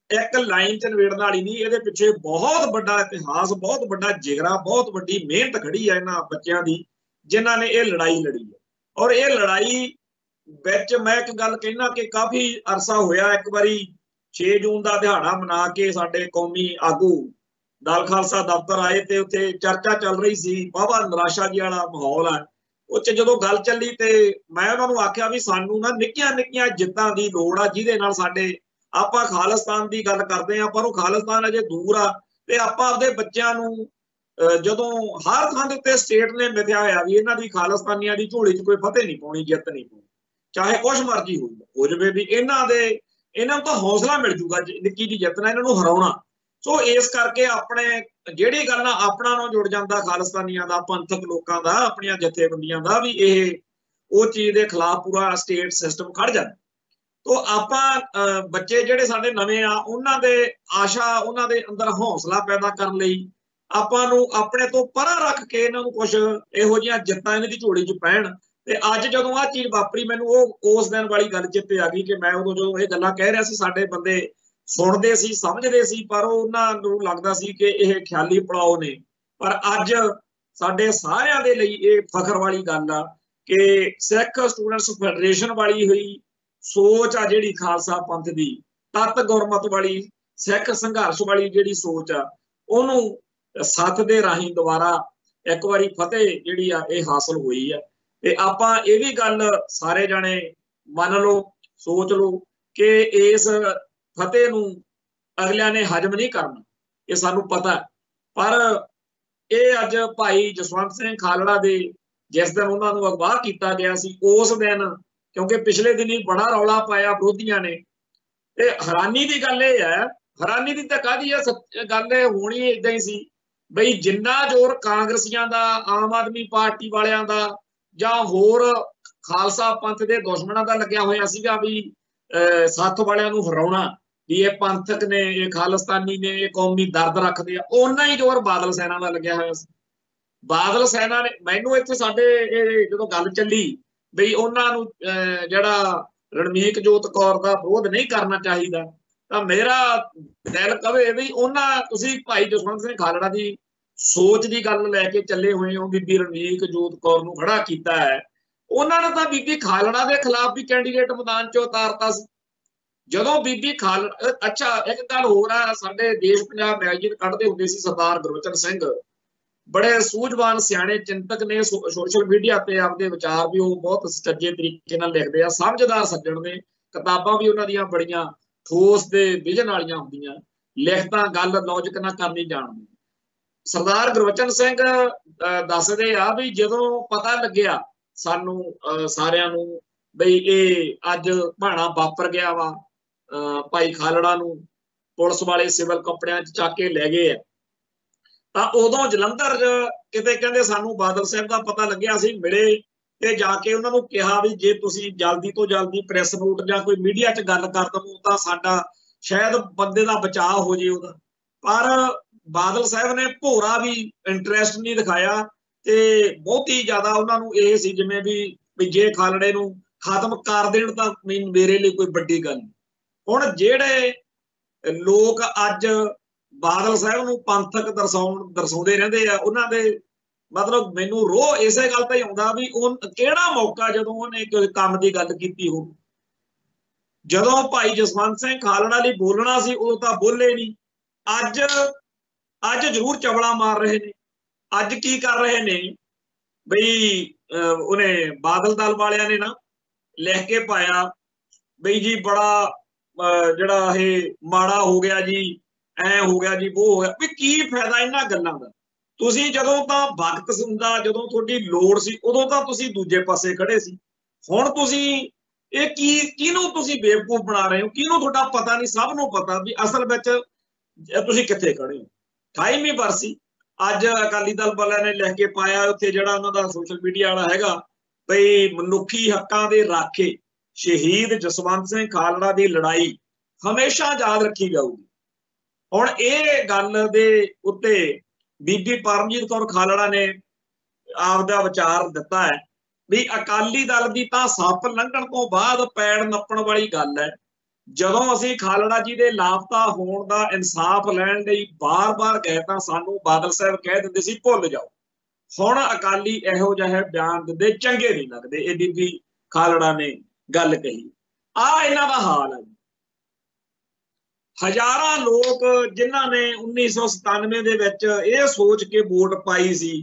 ਇੱਕ ਲਾਈਨ 'ਚ ਨਿਬੇੜਨ ਵਾਲੀ ਨਹੀਂ, ਇਹਦੇ ਪਿੱਛੇ ਬਹੁਤ ਵੱਡਾ ਇਤਿਹਾਸ, ਬਹੁਤ ਵੱਡਾ ਜਿਗਰਾ, ਬਹੁਤ ਵੱਡੀ ਮਿਹਨਤ ਖੜੀ ਆ ਇਹਨਾਂ ਬੱਚਿਆਂ ਦੀ ਜਿਨ੍ਹਾਂ ਨੇ ਇਹ ਲੜਾਈ ਲੜੀ ਹੈ। ਔਰ ਇਹ ਲੜਾਈ ਵਿੱਚ ਮੈਂ ਇੱਕ ਗੱਲ ਕਹਿਣਾ ਕਿ ਕਾਫੀ ਅਰਸਾ ਹੋਇਆ, ਇੱਕ ਵਾਰੀ 6 ਜੂਨ ਦਾ ਦਿਹਾੜਾ ਮਨਾ ਕੇ ਸਾਡੇ ਕੌਮੀ ਆਗੂ ਦਲ ਖਾਲਸਾ ਦਫ਼ਤਰ ਆਏ ਤੇ ਉੱਥੇ ਚਰਚਾ ਚੱਲ ਰਹੀ ਸੀ, ਵਾਹਵਾ ਨਿਰਾਸ਼ਾ ਜੀ ਵਾਲਾ ਮਾਹੌਲ ਆ। ਉਹ 'ਚ ਜਦੋਂ ਗੱਲ ਚੱਲੀ ਤੇ ਮੈਂ ਉਹਨਾਂ ਨੂੰ ਆਖਿਆ ਵੀ ਸਾਨੂੰ ਨਾ ਨਿੱਕੀਆਂ ਨਿੱਕੀਆਂ ਜਿੱਤਾਂ ਦੀ ਲੋੜ ਆ, ਜਿਹਦੇ ਨਾਲ ਸਾਡੇ ਆਪਾਂ ਖਾਲਿਸਤਾਨ ਦੀ ਗੱਲ ਕਰਦੇ ਹਾਂ ਪਰ ਉਹ ਖਾਲਿਸਤਾਨ ਅਜੇ ਦੂਰ ਆ, ਤੇ ਆਪਾਂ ਆਪਦੇ ਬੱਚਿਆਂ ਨੂੰ ਜਦੋਂ ਹਰ ਥਾਂ ਦੇ ਉੱਤੇ ਸਟੇਟ ਨੇ ਮਿਥਿਆ ਹੋਇਆ ਵੀ ਇਹਨਾਂ ਦੀ ਖਾਲਿਸਤਾਨੀਆਂ ਦੀ ਝੋਲੀ 'ਚ ਕੋਈ ਫਤਿਹ ਨਹੀਂ ਪਾਉਣੀ, ਜਿੱਤ ਨਹੀਂ ਪਾਉਣੀ, ਚਾਹੇ ਕੁਛ ਮਰਜ਼ੀ ਹੋ ਜਾਵੇ, ਵੀ ਇਹਨਾਂ ਨੂੰ ਤਾਂ ਹੌਸਲਾ ਮਿਲ ਜੂਗਾ ਨਿੱਕੀ ਜਿਹੀ ਜਿੱਤ ਨਾਲ ਇਹਨਾਂ ਨੂੰ ਹਰਾਉਣਾ। ਸੋ ਇਸ ਕਰਕੇ ਆਪਣੇ ਜਿਹੜੀ ਗੱਲ ਨਾਲ ਆਪਣਾ ਨਾਲ ਜੁੜ ਜਾਂਦਾ ਖਾਲਿਸਤਾਨੀਆਂ ਦਾ, ਪੰਥਕ ਲੋਕਾਂ ਦਾ, ਆਪਣੀਆਂ ਜਥੇਬੰਦੀਆਂ ਦਾ, ਵੀ ਇਹ ਉਹ ਚੀਜ਼ ਦੇ ਖਿਲਾਫ ਪੂਰਾ ਸਟੇਟ ਸਿਸਟਮ ਖੜ ਜਾਂਦਾ। ਤੋ ਆਪਾਂ ਬੱਚੇ ਜਿਹੜੇ ਸਾਡੇ ਨਵੇਂ ਆ ਉਹਨਾਂ ਦੇ ਆਸ਼ਾ, ਉਹਨਾਂ ਦੇ ਅੰਦਰ ਹੌਸਲਾ ਪੈਦਾ ਕਰਨ ਲਈ ਆਪਾਂ ਨੂੰ ਆਪਣੇ ਤੋਂ ਪਰਾਂ ਰੱਖ ਕੇ ਇਹਨਾਂ ਨੂੰ ਕੁਛ ਇਹੋ ਜਿਹੀਆਂ ਜਿੱਤਾਂ ਇਹਨਾਂ ਦੀ ਝੋਲੀ 'ਚ ਪੈਣ। ਤੇ ਅੱਜ ਜਦੋਂ ਆਹ ਚੀਜ਼ ਵਾਪਰੀ ਮੈਨੂੰ ਉਸ ਦਿਨ ਵਾਲੀ ਗੱਲ ਚੇਤੇ ਆ ਗਈ ਕਿ ਮੈਂ ਉਦੋਂ ਜਦੋਂ ਇਹ ਗੱਲਾਂ ਕਹਿ ਰਿਹਾ ਸੀ ਸਾਡੇ ਬੰਦੇ ਸੁਣਦੇ ਸੀ, ਸਮਝਦੇ ਸੀ, ਪਰ ਉਹਨਾਂ ਨੂੰ ਲੱਗਦਾ ਸੀ ਕਿ ਇਹ ਖਿਆਲੀ ਪੜਾਓ ਨੇ। ਪਰ ਅੱਜ ਸਾਡੇ ਸਾਰਿਆਂ ਦੇ ਲਈ ਇਹ ਫਖਰ ਵਾਲੀ ਗੱਲ ਆ ਕਿ ਸਿੱਖ ਸਟੂਡੈਂਟਸ ਫੈਡਰੇਸ਼ਨ ਵਾਲੀ ਹੋਈ ਸੋਚ ਆ ਜਿਹੜੀ ਖਾਲਸਾ ਪੰਥ ਦੀ, ਤਤ ਗੁਰਮਤ ਵਾਲੀ ਸਿੱਖ ਸੰਘਰਸ਼ ਵਾਲੀ ਜਿਹੜੀ ਸੋਚ ਆ, ਉਹਨੂੰ ਸੱਥ ਦੇ ਰਾਹੀਂ ਦੁਬਾਰਾ ਇੱਕ ਵਾਰੀ ਫਤਿਹ ਜਿਹੜੀ ਆ ਇਹ ਹਾਸਲ ਹੋਈ ਆ। ਤੇ ਆਪਾਂ ਇਹ ਵੀ ਗੱਲ ਸਾਰੇ ਜਾਣੇ ਮੰਨ ਲਓ, ਸੋਚ ਲਓ ਕਿ ਇਸ ਫਤਿਹ ਨੂੰ ਅਗਲਿਆਂ ਨੇ ਹਜਮ ਨਹੀਂ ਕਰਨਾ, ਇਹ ਸਾਨੂੰ ਪਤਾ। ਪਰ ਇਹ ਅੱਜ ਭਾਈ ਜਸਵੰਤ ਸਿੰਘ ਖਾਲੜਾ ਦੇ ਜਿਸ ਦਿਨ ਉਹਨਾਂ ਨੂੰ ਅਗਵਾਹ ਕੀਤਾ ਗਿਆ ਸੀ, ਉਸ ਦਿਨ ਕਿਉਂਕਿ ਪਿਛਲੇ ਦਿਨੀ ਬੜਾ ਰੌਲਾ ਪਾਇਆ ਵਿਰੋਧੀਆਂ ਨੇ, ਤੇ ਹੈਰਾਨੀ ਦੀ ਗੱਲ ਇਹ ਹੈ, ਹੈਰਾਨੀ ਦੀ ਤਾਂ ਕਾਹਦੀ ਹੈ, ਗੱਲ ਇਹ ਹੋਣੀ ਏਦਾਂ ਹੀ ਸੀ ਬਈ ਜਿੰਨਾ ਜ਼ੋਰ ਕਾਂਗਰਸੀਆਂ ਦਾ, ਆਮ ਆਦਮੀ ਪਾਰਟੀ ਵਾਲਿਆਂ ਦਾ ਜਾਂ ਹੋਰ ਖਾਲਸਾ ਪੰਥ ਦੇ ਦੁਸ਼ਮਣਾਂ ਦਾ ਲੱਗਿਆ ਹੋਇਆ ਸੀਗਾ ਵੀ ਸੱਥ ਵਾਲਿਆਂ ਨੂੰ ਹਰਾਉਣਾ, ਵੀ ਇਹ ਪੰਥਕ ਨੇ, ਇਹ ਖਾਲਿਸਤਾਨੀ ਨੇ, ਇਹ ਕੌਮੀ ਦਰਦ ਰੱਖਦੇ ਆ, ਓਨਾ ਹੀ ਜ਼ੋਰ ਬਾਦਲ ਸੈਨਾ ਦਾ ਲੱਗਿਆ ਹੋਇਆ ਸੀ। ਬਾਦਲ ਸੈਨਾ ਨੇ ਮੈਨੂੰ ਇੱਥੇ ਸਾਡੇ ਇਹ ਜਦੋਂ ਗੱਲ ਚੱਲੀ ਬਈ ਉਹਨਾਂ ਨੂੰ ਜਿਹੜਾ ਰਣਮੀਤ ਜੋਤ ਕੌਰ ਦਾ ਵਿਰੋਧ ਨਹੀਂ ਕਰਨਾ ਚਾਹੀਦਾ, ਤਾਂ ਮੇਰਾ ਦਿਲ ਕਵੇ ਵੀ ਤੁਸੀਂ ਭਾਈ ਜਸਵੰਤ ਸਿੰਘ ਖਾਲੜਾ ਦੀ ਸੋਚ ਦੀ ਗੱਲ ਲੈ ਕੇ ਚੱਲੇ ਹੋਏ ਹੋ, ਬੀਬੀ ਰਣਮੀਤ ਜੋਤ ਕੌਰ ਨੂੰ ਖੜਾ ਕੀਤਾ ਹੈ। ਉਹਨਾਂ ਨੇ ਤਾਂ ਬੀਬੀ ਖਾਲੜਾ ਦੇ ਖਿਲਾਫ ਵੀ ਕੈਂਡੀਡੇਟ ਮੈਦਾਨ 'ਚ ਉਤਾਰਤਾ ਸੀ। ਜਦੋਂ ਬੀਬੀ ਅੱਛਾ ਇੱਕ ਗੱਲ ਹੋਰ ਆ, ਸਾਡੇ ਦੇਸ਼ ਪੰਜਾਬ ਮੈਗਜ਼ੀਨ ਕੱਢਦੇ ਹੁੰਦੇ ਸੀ ਸਰਦਾਰ ਗੁਰਬਚਨ ਸਿੰਘ, ਬੜੇ ਸੂਝਵਾਨ ਸਿਆਣੇ ਚਿੰਤਕ ਨੇ, ਸੋਸ਼ਲ ਮੀਡੀਆ ਤੇ ਆਪਦੇ ਵਿਚਾਰ ਵੀ ਉਹ ਬਹੁਤ ਸੁਚੱਜੇ ਤਰੀਕੇ ਨਾਲ ਲਿਖਦੇ ਆ, ਸਮਝਦਾਰ ਸੱਜਣ ਨੇ, ਕਿਤਾਬਾਂ ਵੀ ਉਹਨਾਂ ਦੀਆਂ ਬੜੀਆਂ ਠੋਸ ਤੇ ਵਿਜ਼ਨ ਵਾਲੀਆਂ ਹੁੰਦੀਆਂ, ਲਿਖਤਾਂ ਗੱਲ ਲੌਜਿਕ ਨਾਲ ਕਰਨੀ ਜਾਣਦੇ। ਸਰਦਾਰ ਗੁਰਬਚਨ ਸਿੰਘ ਦੱਸਦੇ ਆ ਵੀ ਜਦੋਂ ਪਤਾ ਲੱਗਿਆ ਸਾਨੂੰ ਸਾਰਿਆਂ ਨੂੰ ਬਈ ਇਹ ਅੱਜ ਭਾਣਾ ਵਾਪਰ ਗਿਆ ਵਾ, ਭਾਈ ਖਾਲੜਾ ਨੂੰ ਪੁਲਿਸ ਵਾਲੇ ਸਿਵਲ ਕੱਪੜਿਆਂ 'ਚ ਚੱਕ ਕੇ ਲੈ ਗਏ ਆ, ਤਾਂ ਉਦੋਂ ਜਲੰਧਰ ਕਿਤੇ ਕਹਿੰਦੇ ਸਾਨੂੰ ਬਾਦਲ ਸਾਹਿਬ ਦਾ ਪਤਾ ਲੱਗਿਆ, ਅਸੀਂ ਮਿਲੇ ਤੇ ਜਾ ਕੇ ਉਹਨਾਂ ਨੂੰ ਕਿਹਾ ਵੀ ਜੇ ਤੁਸੀਂ ਜਲਦੀ ਤੋਂ ਜਲਦੀ ਪ੍ਰੈਸ ਨੋਟ ਜਾਂ ਕੋਈ ਮੀਡੀਆ 'ਚ ਗੱਲ ਕਰ ਦਵੋ ਤਾਂ ਸਾਡਾ ਸ਼ਾਇਦ ਬੰਦੇ ਦਾ ਬਚਾਅ ਹੋ ਜੇ ਉਹਦਾ। ਪਰ बादल साहब ने भोरा भी इंटरस्ट नहीं दिखाया ते बहुत ही ज्यादा उन्होंने ये सी जिवें भी जे खालड़े नूं खत्म कर देण तां मेरे लिए कोई वड्डी गल नहीं। हुण जिहड़े लोग अज बादल साहब नूं पंथक दर्शाउंदे रहिंदे आ उन्हां दे मतलब मैनू रोह इसे गल तो ही आउंदा भी किहड़ा मौका जदों उन्हें काम की गल कीती हो, जदों भाई जसवंत सिंह खालड़ा लई बोलना सी उदों तां बोले नहीं। अज अज जरूर चवड़ा मार रहे ने, अज की कर रहे ने बई उन्हें बादल दल वालियां ने ना लिख के पाया बई जी बड़ा जिहड़ा ये माड़ा हो गया जी, ऐ हो गया जी, वो हो गया भी की फायदा इन्हां गल्लां दा। तुसीं जदों तां वक्त हुंदा जदों तुहाडी लोड़ सी उदों तां तुसीं दूजे पासे खड़े सी। हुण तुसीं ये किहनूं तुसीं बेवकूफ बना रहे हो, किहनूं तुहाडा पता नहीं, सब नूं पता भी असल विच तुसीं कित्थे खड़े हो। 28ਵੀਂ बरसी अज अकाली दल वालियां ने लिख के पाया उत्थे जिहड़ा उन्हां दा सोशल मीडिया वाला हैगा बई मनुखी हक्कां दे राखे शहीद जसवंत सिंह खालड़ा की लड़ाई हमेशा याद रखी जाऊगी। हुण ये गल दे उत्ते बीबी परमजीत कौर खालड़ा ने आपदा विचार दिता है भी अकाली दल की तां सप लंघण तो बाद पैड़ नप्पण वाली गल है। जदों असीं खालड़ा जी के लापता होण दा इंसाफ लैण लई बार-बार गए तां सानूं बादल साहब कह दिंदे सी भुल जाओ। हुण अकाली इहो जिहा बयान दिंदे चंगे नहीं लगदे। ये बीबी खालड़ा ने गल कही आ इन्हां दा हाल है। हजारां लोग जिन्हां ने 1997 दे विच इह सोच के वोट पाई सी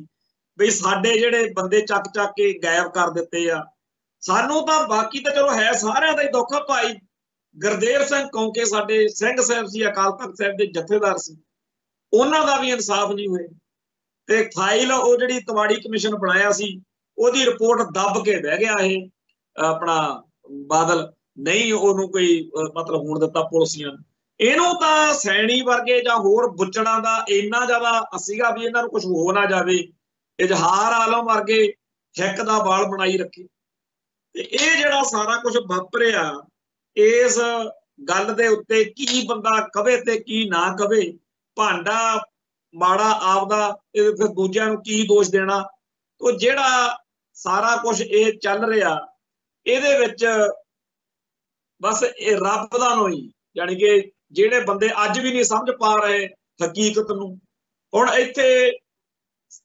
भी साडे जिहड़े बंदे चक चक के गायब कर दित्ते आ। सानूं तां बाकी तां चलो है सारिआं दा ही दुख आ। भाई गुरदेव सिंह कौंके साडे सिंह साहब सी अकाल तख्त साहब दे जथेदार सी, उन्हां दा भी इंसाफ नहीं होया ते फाइल वो जिहड़ी तवाड़ी कमिशन बनाया सी ओहदी रिपोर्ट दब के बह गया ये अपना बादल, नहीं उहनूं कोई मतलब होण दित्ता पुलिसियां। इहनूं तां सैणी वर्गे जां होर बुच्चड़ां दा इन्ना ज्यादा सीगा भी इन्हां नूं कुछ हो ना जावे। इजहार आलम वर्गे हिक दा बाल बनाई रखे ते इह जिहड़ा सारा कुछ वापरिआ इस गल दे उत्ते की बंदा कवे ते की ना कवे, भांडा माड़ा आपदा फिर दूजिआं नूं की दोष देना। तो जिहड़ा सारा कुछ ये चल रहा इहदे विच बस ये रब दा नोई यानी कि जिहड़े बंदे अज भी नहीं समझ पा रहे हकीकत नूं। हुण इत्थे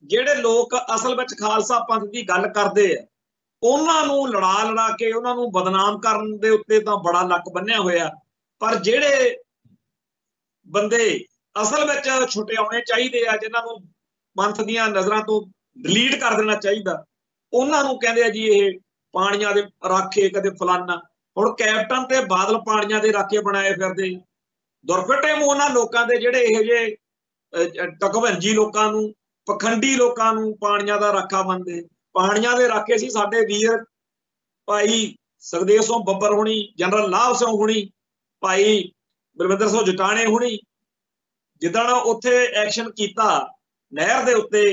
जिहड़े लोग असल विच खालसा पंथ की गल करदे आ उन्हां नूं लड़ा के उन्हां नूं बदनाम करन दे उत्ते तां बड़ा लक बन्निआ होया, पर जिहड़े बंदे असल विच छुटिआउणे चाहीदे आ जिन्हां नूं पंथ दीआं नज़रां तो डिलीट कर देना चाहिदा उन्हां नूं कहिंदे आ जी ये पाणियां दे राखे कदे फलाना। हुण कैप्टन ते बादल पाणियां दे राखे बनाए फिरदे। दुरफिटे मूंह उन्हां लोकां दे जिहड़े इहो ਜਿਹੇ टकभंजी लोकां नूं पखंडी लोकां नूं पाणियां दा राखा बनदे। पाणियां दे राखे सी साडे वीर भाई सुखदेव सिंह ਬੱਬਰ हुणी, जनरल लाभ सिंह हुणी, भाई बलविंदर सिंह जटाणे हुणी। जिदण उत्थे एक्शन कीता नहर दे उत्ते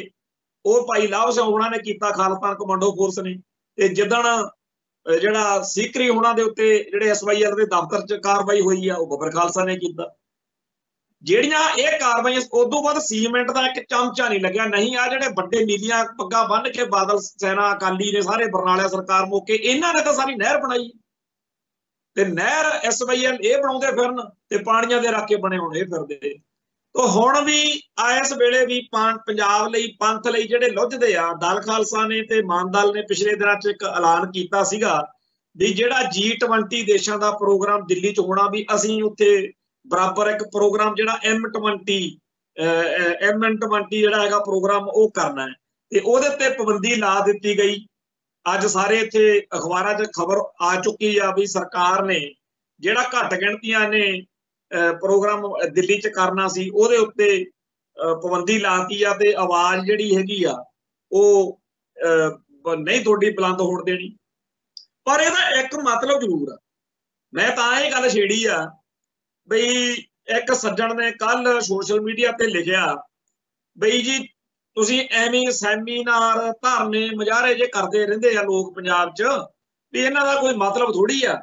ਉਹ ਭਾਈ ਲਾਭ ਸਿੰਘ ਹੁਣਾਂ ਨੇ ਕੀਤਾ ਖਾਲਸਾ ਕਮਾਂਡੋ ਫੋਰਸ ਨੇ। ਤੇ ਜਿੱਦਣ ਜਿਹੜਾ ਸੀਕਰੀ ਹੁਣਾਂ ਦੇ ਉੱਤੇ ਜਿਹੜੇ ਐਸਵਾਈਐਲ ਦੇ ਦਫ਼ਤਰ 'ਚ ਕਾਰਵਾਈ ਹੋਈ ਆ ਉਹ ਬੱਬਰ ਖਾਲਸਾ ਨੇ ਕੀਤਾ। ਜਿਹੜੀਆਂ ਇਹ ਕਾਰਵਾਈਆਂ ਉਦੋਂ ਬਾਅਦ ਸੀਮੈਂਟ ਦਾ ਇੱਕ ਚਮਚਾ ਨਹੀਂ ਲੱਗਿਆ। ਨਹੀਂ ਆ ਜਿਹੜੇ ਵੱਡੇ ਨੀਲੀਆਂ ਪੱਗਾਂ ਬੰਨ ਕੇ ਬਾਦਲ ਸੈਨਾ ਅਕਾਲੀ ਨੇ ਸਾਰੇ ਬਰਨਾਲਾ ਸਰਕਾਰ ਮੌਕੇ ਇਹਨਾਂ ਨੇ ਤਾਂ ਸਾਰੀ ਨਹਿਰ ਬਣਾਈ ਤੇ ਨਹਿਰ ਐਸਵਾਈਐਲ ਇਹ ਬਣਾਉਂਦੇ ਫਿਰਨ ਤੇ ਪਾਣੀਆਂ ਦੇ ਰਾਕੇ ਬਣੇ ਹੋਣ ਇਹ ਫਿਰਦੇ। तो हुण भी इस वेले भी पंजाब लई पंथ लई जिहड़े लुझदे आ दल खालसा ने ते मान दल ने पिछले दिनां च एक ऐलान कीता सीगा भी जिहड़ा G20 देशां दा प्रोग्राम दिल्ली च होना भी असीं उत्थे बराबर एक प्रोग्राम जिहड़ा M20 जिहड़ा हैगा प्रोग्राम वो करना है ते ओहदे ते पाबंदी ला दित्ती गई। अज सारे इत्थे अखबारां च खबर आ चुकी आ भी सरकार ने जिहड़ा घट गिणतियां ने प्रोग्राम दिल्ली च करना सी ਉਹਦੇ ਉੱਤੇ ਪਾਬੰਦੀ ਲਾਤੀ ਆ ਤੇ ਆਵਾਜ਼ ਜਿਹੜੀ ਹੈਗੀ ਆ ਉਹ ਨਹੀਂ ਤੁਹਾਡੀ ਬੁਲੰਦ ਹੋਣ ਦੇਣੀ। ਪਰ ਇਹਦਾ ਇੱਕ ਮਤਲਬ ਜ਼ਰੂਰ ਆ। ਮੈਂ ਤਾਂ ਇਹ ਗੱਲ ਛੇੜੀ ਆ ਬਈ ਇੱਕ ਸੱਜਣ ਨੇ ਕੱਲ ਸੋਸ਼ਲ ਮੀਡੀਆ ਤੇ ਲਿਖਿਆ ਬਈ ਜੀ ਤੁਸੀਂ ਐਵੇਂ ਸੈਮੀਨਾਰ ਧਰਨੇ ਮੁਜ਼ਾਹਰੇ ਜੇ ਕਰਦੇ ਰਹਿੰਦੇ ਆ ਲੋਕ ਪੰਜਾਬ 'ਚ ਵੀ ਇਹਨਾਂ ਦਾ ਕੋਈ ਮਤਲਬ ਥੋੜੀ ਆ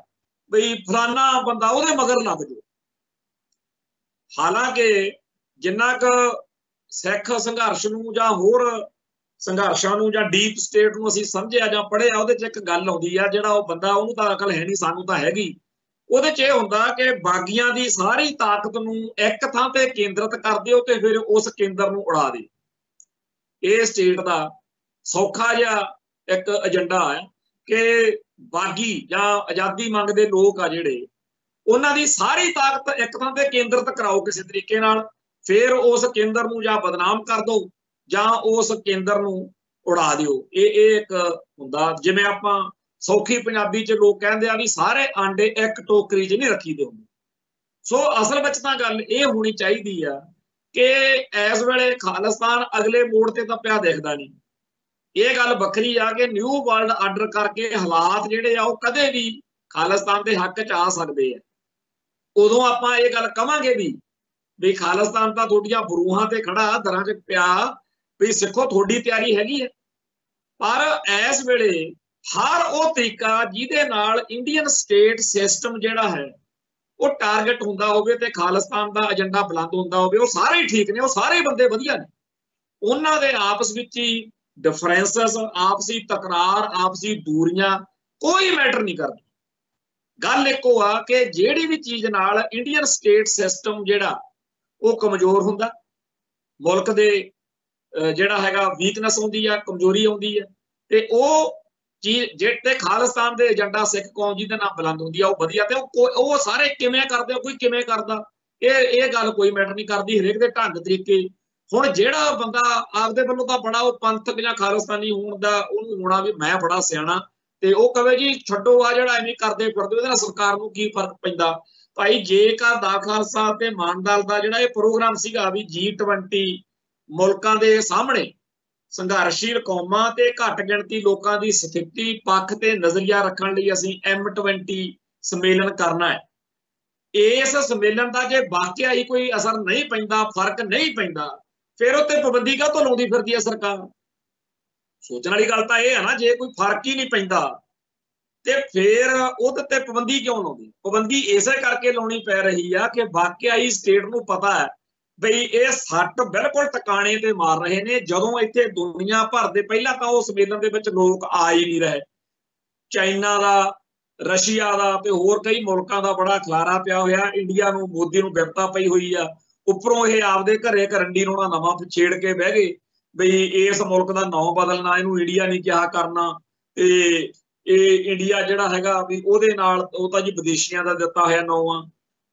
ਬਈ ਫਲਾਨਾ ਬੰਦਾ ਉਹਦੇ ਮਗਰ ਲੱਗ ਜਾਓ। हालांकि जिन्ना क सिख संघर्ष नूं जां होर संघर्षां नूं जां डीप स्टेट नूं असीं समझिया जां पढ़िया, ਉਹਦੇ 'ਚ ਇੱਕ ਗੱਲ ਆਉਂਦੀ ਆ, ਜਿਹੜਾ ਉਹ ਬੰਦਾ ਉਹਨੂੰ ਤਾਂ ਅਕਲ ਹੈ ਨਹੀਂ, ਸਾਨੂੰ ਤਾਂ ਹੈਗੀ। ਉਹਦੇ 'ਚ ਇਹ ਹੁੰਦਾ ਕਿ ਬਾਗੀਆਂ ਦੀ ਸਾਰੀ ਤਾਕਤ ਨੂੰ ਇੱਕ ਥਾਂ ਤੇ ਕੇਂਦਰਿਤ ਕਰ ਦਿਓ ਤੇ ਫਿਰ ਉਸ ਕੇਂਦਰ ਨੂੰ ਉਡਾ ਦੇ। ਇਹ ਸਟੇਟ ਦਾ ਸੌਖਾ ਜਿਹਾ ਇੱਕ ਏਜੰਡਾ ਹੈ ਕਿ ਬਾਗੀ ਜਾਂ ਆਜ਼ਾਦੀ ਮੰਗਦੇ ਲੋਕ ਆ ਜਿਹੜੇ, ਉਹਨਾਂ ਦੀ ਸਾਰੀ ਤਾਕਤ ਇੱਕ ਥਾਂ ਤੇ ਕੇਂਦਰਿਤ ਕਰਾਓ ਕਿਸੇ ਤਰੀਕੇ ਨਾਲ, ਫਿਰ ਉਸ ਕੇਂਦਰ ਨੂੰ ਜਾਂ ਬਦਨਾਮ ਕਰ ਦਿਓ ਜਾਂ ਉਸ ਕੇਂਦਰ ਨੂੰ ਉਡਾ ਦਿਓ। ਇਹ ਇੱਕ ਹੁੰਦਾ, ਜਿਵੇਂ ਆਪਾਂ ਸੌਖੀ ਪੰਜਾਬੀ 'ਚ ਲੋਕ ਕਹਿੰਦੇ ਆ ਵੀ ਸਾਰੇ ਆਂਡੇ ਇੱਕ ਟੋਕਰੀ 'ਚ ਨਹੀਂ ਰੱਖੀਦੇ ਹੁੰਦੇ। ਸੋ ਅਸਲ ਵਿੱਚ ਤਾਂ ਗੱਲ ਇਹ ਹੋਣੀ ਚਾਹੀਦੀ ਆ ਕਿ ਇਸ ਵੇਲੇ ਖਾਲਿਸਤਾਨ ਅਗਲੇ ਮੋੜ ਤੇ ਤਾਂ ਪਿਆ ਦਿਖਦਾ ਨਹੀਂ। ਇਹ ਗੱਲ ਵੱਖਰੀ ਆ ਕਿ ਨਿਊ ਵਰਲਡ ਆਰਡਰ ਕਰਕੇ ਹਾਲਾਤ ਜਿਹੜੇ ਆ ਉਹ ਕਦੇ ਵੀ ਖਾਲਿਸਤਾਨ ਦੇ ਹੱਕ 'ਚ ਆ ਸਕਦੇ ਆ। ਉਦੋਂ ਆਪਾਂ ਇਹ ਗੱਲ ਕਵਾਂਗੇ ਵੀ ਖਾਲਿਸਤਾਨ ਤਾਂ ਤੁਹਾਡੀਆਂ ਬਰੂਹਾਂ ਤੇ ਖੜਾ, ਦਰਾਂ 'ਚ ਪਿਆ, ਵੀ ਸਿੱਖੋ ਤੁਹਾਡੀ ਤਿਆਰੀ ਹੈਗੀ ਹੈ। ਪਰ ਇਸ ਵੇਲੇ ਹਰ ਉਹ ਤਰੀਕਾ ਜਿਹਦੇ ਨਾਲ ਇੰਡੀਅਨ ਸਟੇਟ ਸਿਸਟਮ ਜਿਹੜਾ ਹੈ ਉਹ ਟਾਰਗੇਟ ਹੁੰਦਾ ਹੋਵੇ ਤੇ ਖਾਲਿਸਤਾਨ ਦਾ ਏਜੰਡਾ ਬੁਲੰਦ ਹੁੰਦਾ ਹੋਵੇ, ਉਹ ਸਾਰੇ ਠੀਕ ਨੇ, ਉਹ ਸਾਰੇ ਬੰਦੇ ਵਧੀਆ ਨੇ। ਉਹਨਾਂ ਦੇ ਆਪਸ ਵਿੱਚ ਹੀ ਡਿਫਰੈਂਸਸ, ਆਪਸੀ ਤਕਰਾਰ, ਆਪਸੀ ਦੂਰੀਆਂ ਕੋਈ ਮੈਟਰ ਨਹੀਂ ਕਰਦੀ। ਗੱਲ ਇੱਕੋ ਆ ਕਿ ਜਿਹੜੀ ਵੀ ਚੀਜ਼ ਨਾਲ ਇੰਡੀਅਨ ਸਟੇਟ ਸਿਸਟਮ ਜਿਹੜਾ ਉਹ ਕਮਜ਼ੋਰ ਹੁੰਦਾ, ਮੁਲਕ ਦੇ ਜਿਹੜਾ ਹੈਗਾ ਵੀਕਨੈਸ ਆਉਂਦੀ ਆ, ਕਮਜ਼ੋਰੀ ਆਉਂਦੀ ਹੈ, ਤੇ ਉਹ ਚੀਜ਼ ਜਿਹੜੇ ਖਾਲਿਸਤਾਨ ਦੇ ਏਜੰਡਾ ਸਿੱਖ ਕੌਮ ਜਿਹਦੇ ਨਾਲ ਬੁਲੰਦ ਹੁੰਦੀ ਆ ਉਹ ਵਧੀਆ। ਤੇ ਉਹ ਸਾਰੇ ਕਿਵੇਂ ਕਰਦੇ ਆ, ਕੋਈ ਕਿਵੇਂ ਕਰਦਾ, ਇਹ ਗੱਲ ਕੋਈ ਮੈਟਰ ਨਹੀਂ ਕਰਦੀ। ਹਰੇਕ ਦੇ ਢੰਗ ਤਰੀਕੇ। ਹੁਣ ਜਿਹੜਾ ਬੰਦਾ ਆਪਦੇ ਵੱਲੋਂ ਤਾਂ ਬੜਾ ਉਹ ਪੰਥਕ ਜਾਂ ਖਾਲਿਸਤਾਨੀ ਹੋਣ ਦਾ ਉਹਨੂੰ ਹੋਣਾ ਵੀ ਮੈਂ ਬੜਾ ਸਿਆਣਾ, ਤੇ ਉਹ ਕਵੇ ਜੀ ਛੱਡੋ ਆ ਜਿਹੜਾ ਐਵੇਂ ਕਰਦੇ ਫਿਰਦੇ, ਉਹਦੇ ਨਾਲ ਸਰਕਾਰ ਨੂੰ ਕੀ ਫਰਕ ਪੈਂਦਾ। ਭਾਈ ਜੇਕਰ ਦਾ ਖਾਲਸਾ ਤੇ ਮਾਨਦਲ ਦਾ ਜਿਹੜਾ ਇਹ ਪ੍ਰੋਗਰਾਮ ਸੀਗਾ ਵੀ G20 ਮੁਲਕਾਂ ਦੇ ਸਾਹਮਣੇ ਸੰਘਰਸ਼ੀਲ ਕੌਮਾਂ ਤੇ ਘੱਟ ਗਿਣਤੀ ਲੋਕਾਂ ਦੀ ਸਥਿਤੀ ਪੱਖ ਤੇ ਨਜ਼ਰੀਆ ਰੱਖਣ ਲਈ ਅਸੀਂ M20 ਸੰਮੇਲਨ ਕਰਨਾ ਹੈ। ਇਸ ਸੰਮੇਲਨ ਦਾ ਜੇ ਵਾਕਿਆ ਹੀ ਕੋਈ ਅਸਰ ਨਹੀਂ ਪੈਂਦਾ, ਫਰਕ ਨਹੀਂ ਪੈਂਦਾ, ਫਿਰ ਉੱਤੇ ਪਾਬੰਦੀ ਕਾਹਤੋਂ ਲਾਉਂਦੀ ਫਿਰਦੀ ਹੈ ਸਰਕਾਰ। ਸੋਚਣ ਵਾਲੀ ਗੱਲ ਤਾਂ ਇਹ ਹੈ ਨਾ, ਜੇ ਕੋਈ ਫਰਕ ਹੀ ਨਹੀਂ ਪੈਂਦਾ ਤੇ ਫਿਰ ਉਹਦੇ ਤੇ ਪਾਬੰਦੀ ਕਿਉਂ ਲਾਉਂਦੀ। ਪਾਬੰਦੀ ਇਸੇ ਕਰਕੇ ਲਾਉਣੀ ਪੈ ਰਹੀ ਆ ਕਿ ਵਾਕਿਆ ਹੀ ਸਟੇਟ ਨੂੰ ਪਤਾ ਹੈ ਬਈ ਇਹ ਸੱਟ ਬਿਲਕੁਲ ਟਿਕਾਣੇ ਤੇ ਮਾਰ ਰਹੇ ਨੇ। ਜਦੋਂ ਇੱਥੇ ਦੁਨੀਆ ਭਰ ਦੇ, ਪਹਿਲਾਂ ਤਾਂ ਉਹ ਸੰਮੇਲਨ ਦੇ ਵਿੱਚ ਲੋਕ ਆ ਹੀ ਨਹੀਂ ਰਹੇ, ਚਾਈਨਾ ਦਾ, ਰਸ਼ੀਆ ਦਾ ਤੇ ਹੋਰ ਕਈ ਮੁਲਕਾਂ ਦਾ ਬੜਾ ਖਲਾਰਾ ਪਿਆ ਹੋਇਆ। ਇੰਡੀਆ ਨੂੰ, ਮੋਦੀ ਨੂੰ ਬਿਪਤਾ ਪਈ ਹੋਈ ਆ, ਉੱਪਰੋਂ ਇਹ ਆਪਦੇ ਘਰੇ ਘਰੰਡੀ ਨੂੰ ਨਵਾਂ ਛੇੜ ਕੇ ਬਹਿ ਗਏ ਬਈ ਇਸ ਮੁਲਕ ਦਾ ਨਾਂ ਬਦਲਣਾ, ਇਹਨੂੰ ਇੰਡੀਆ ਨਹੀਂ ਕਿਹਾ ਕਰਨਾ, ਤੇ ਇਹ ਇੰਡੀਆ ਜਿਹੜਾ ਹੈਗਾ ਵੀ ਉਹਦੇ ਨਾਲ ਉਹ ਤਾਂ ਜੀ ਵਿਦੇਸ਼ੀਆਂ ਦਾ ਦਿੱਤਾ ਹੋਇਆ ਨਾਂ ਆ,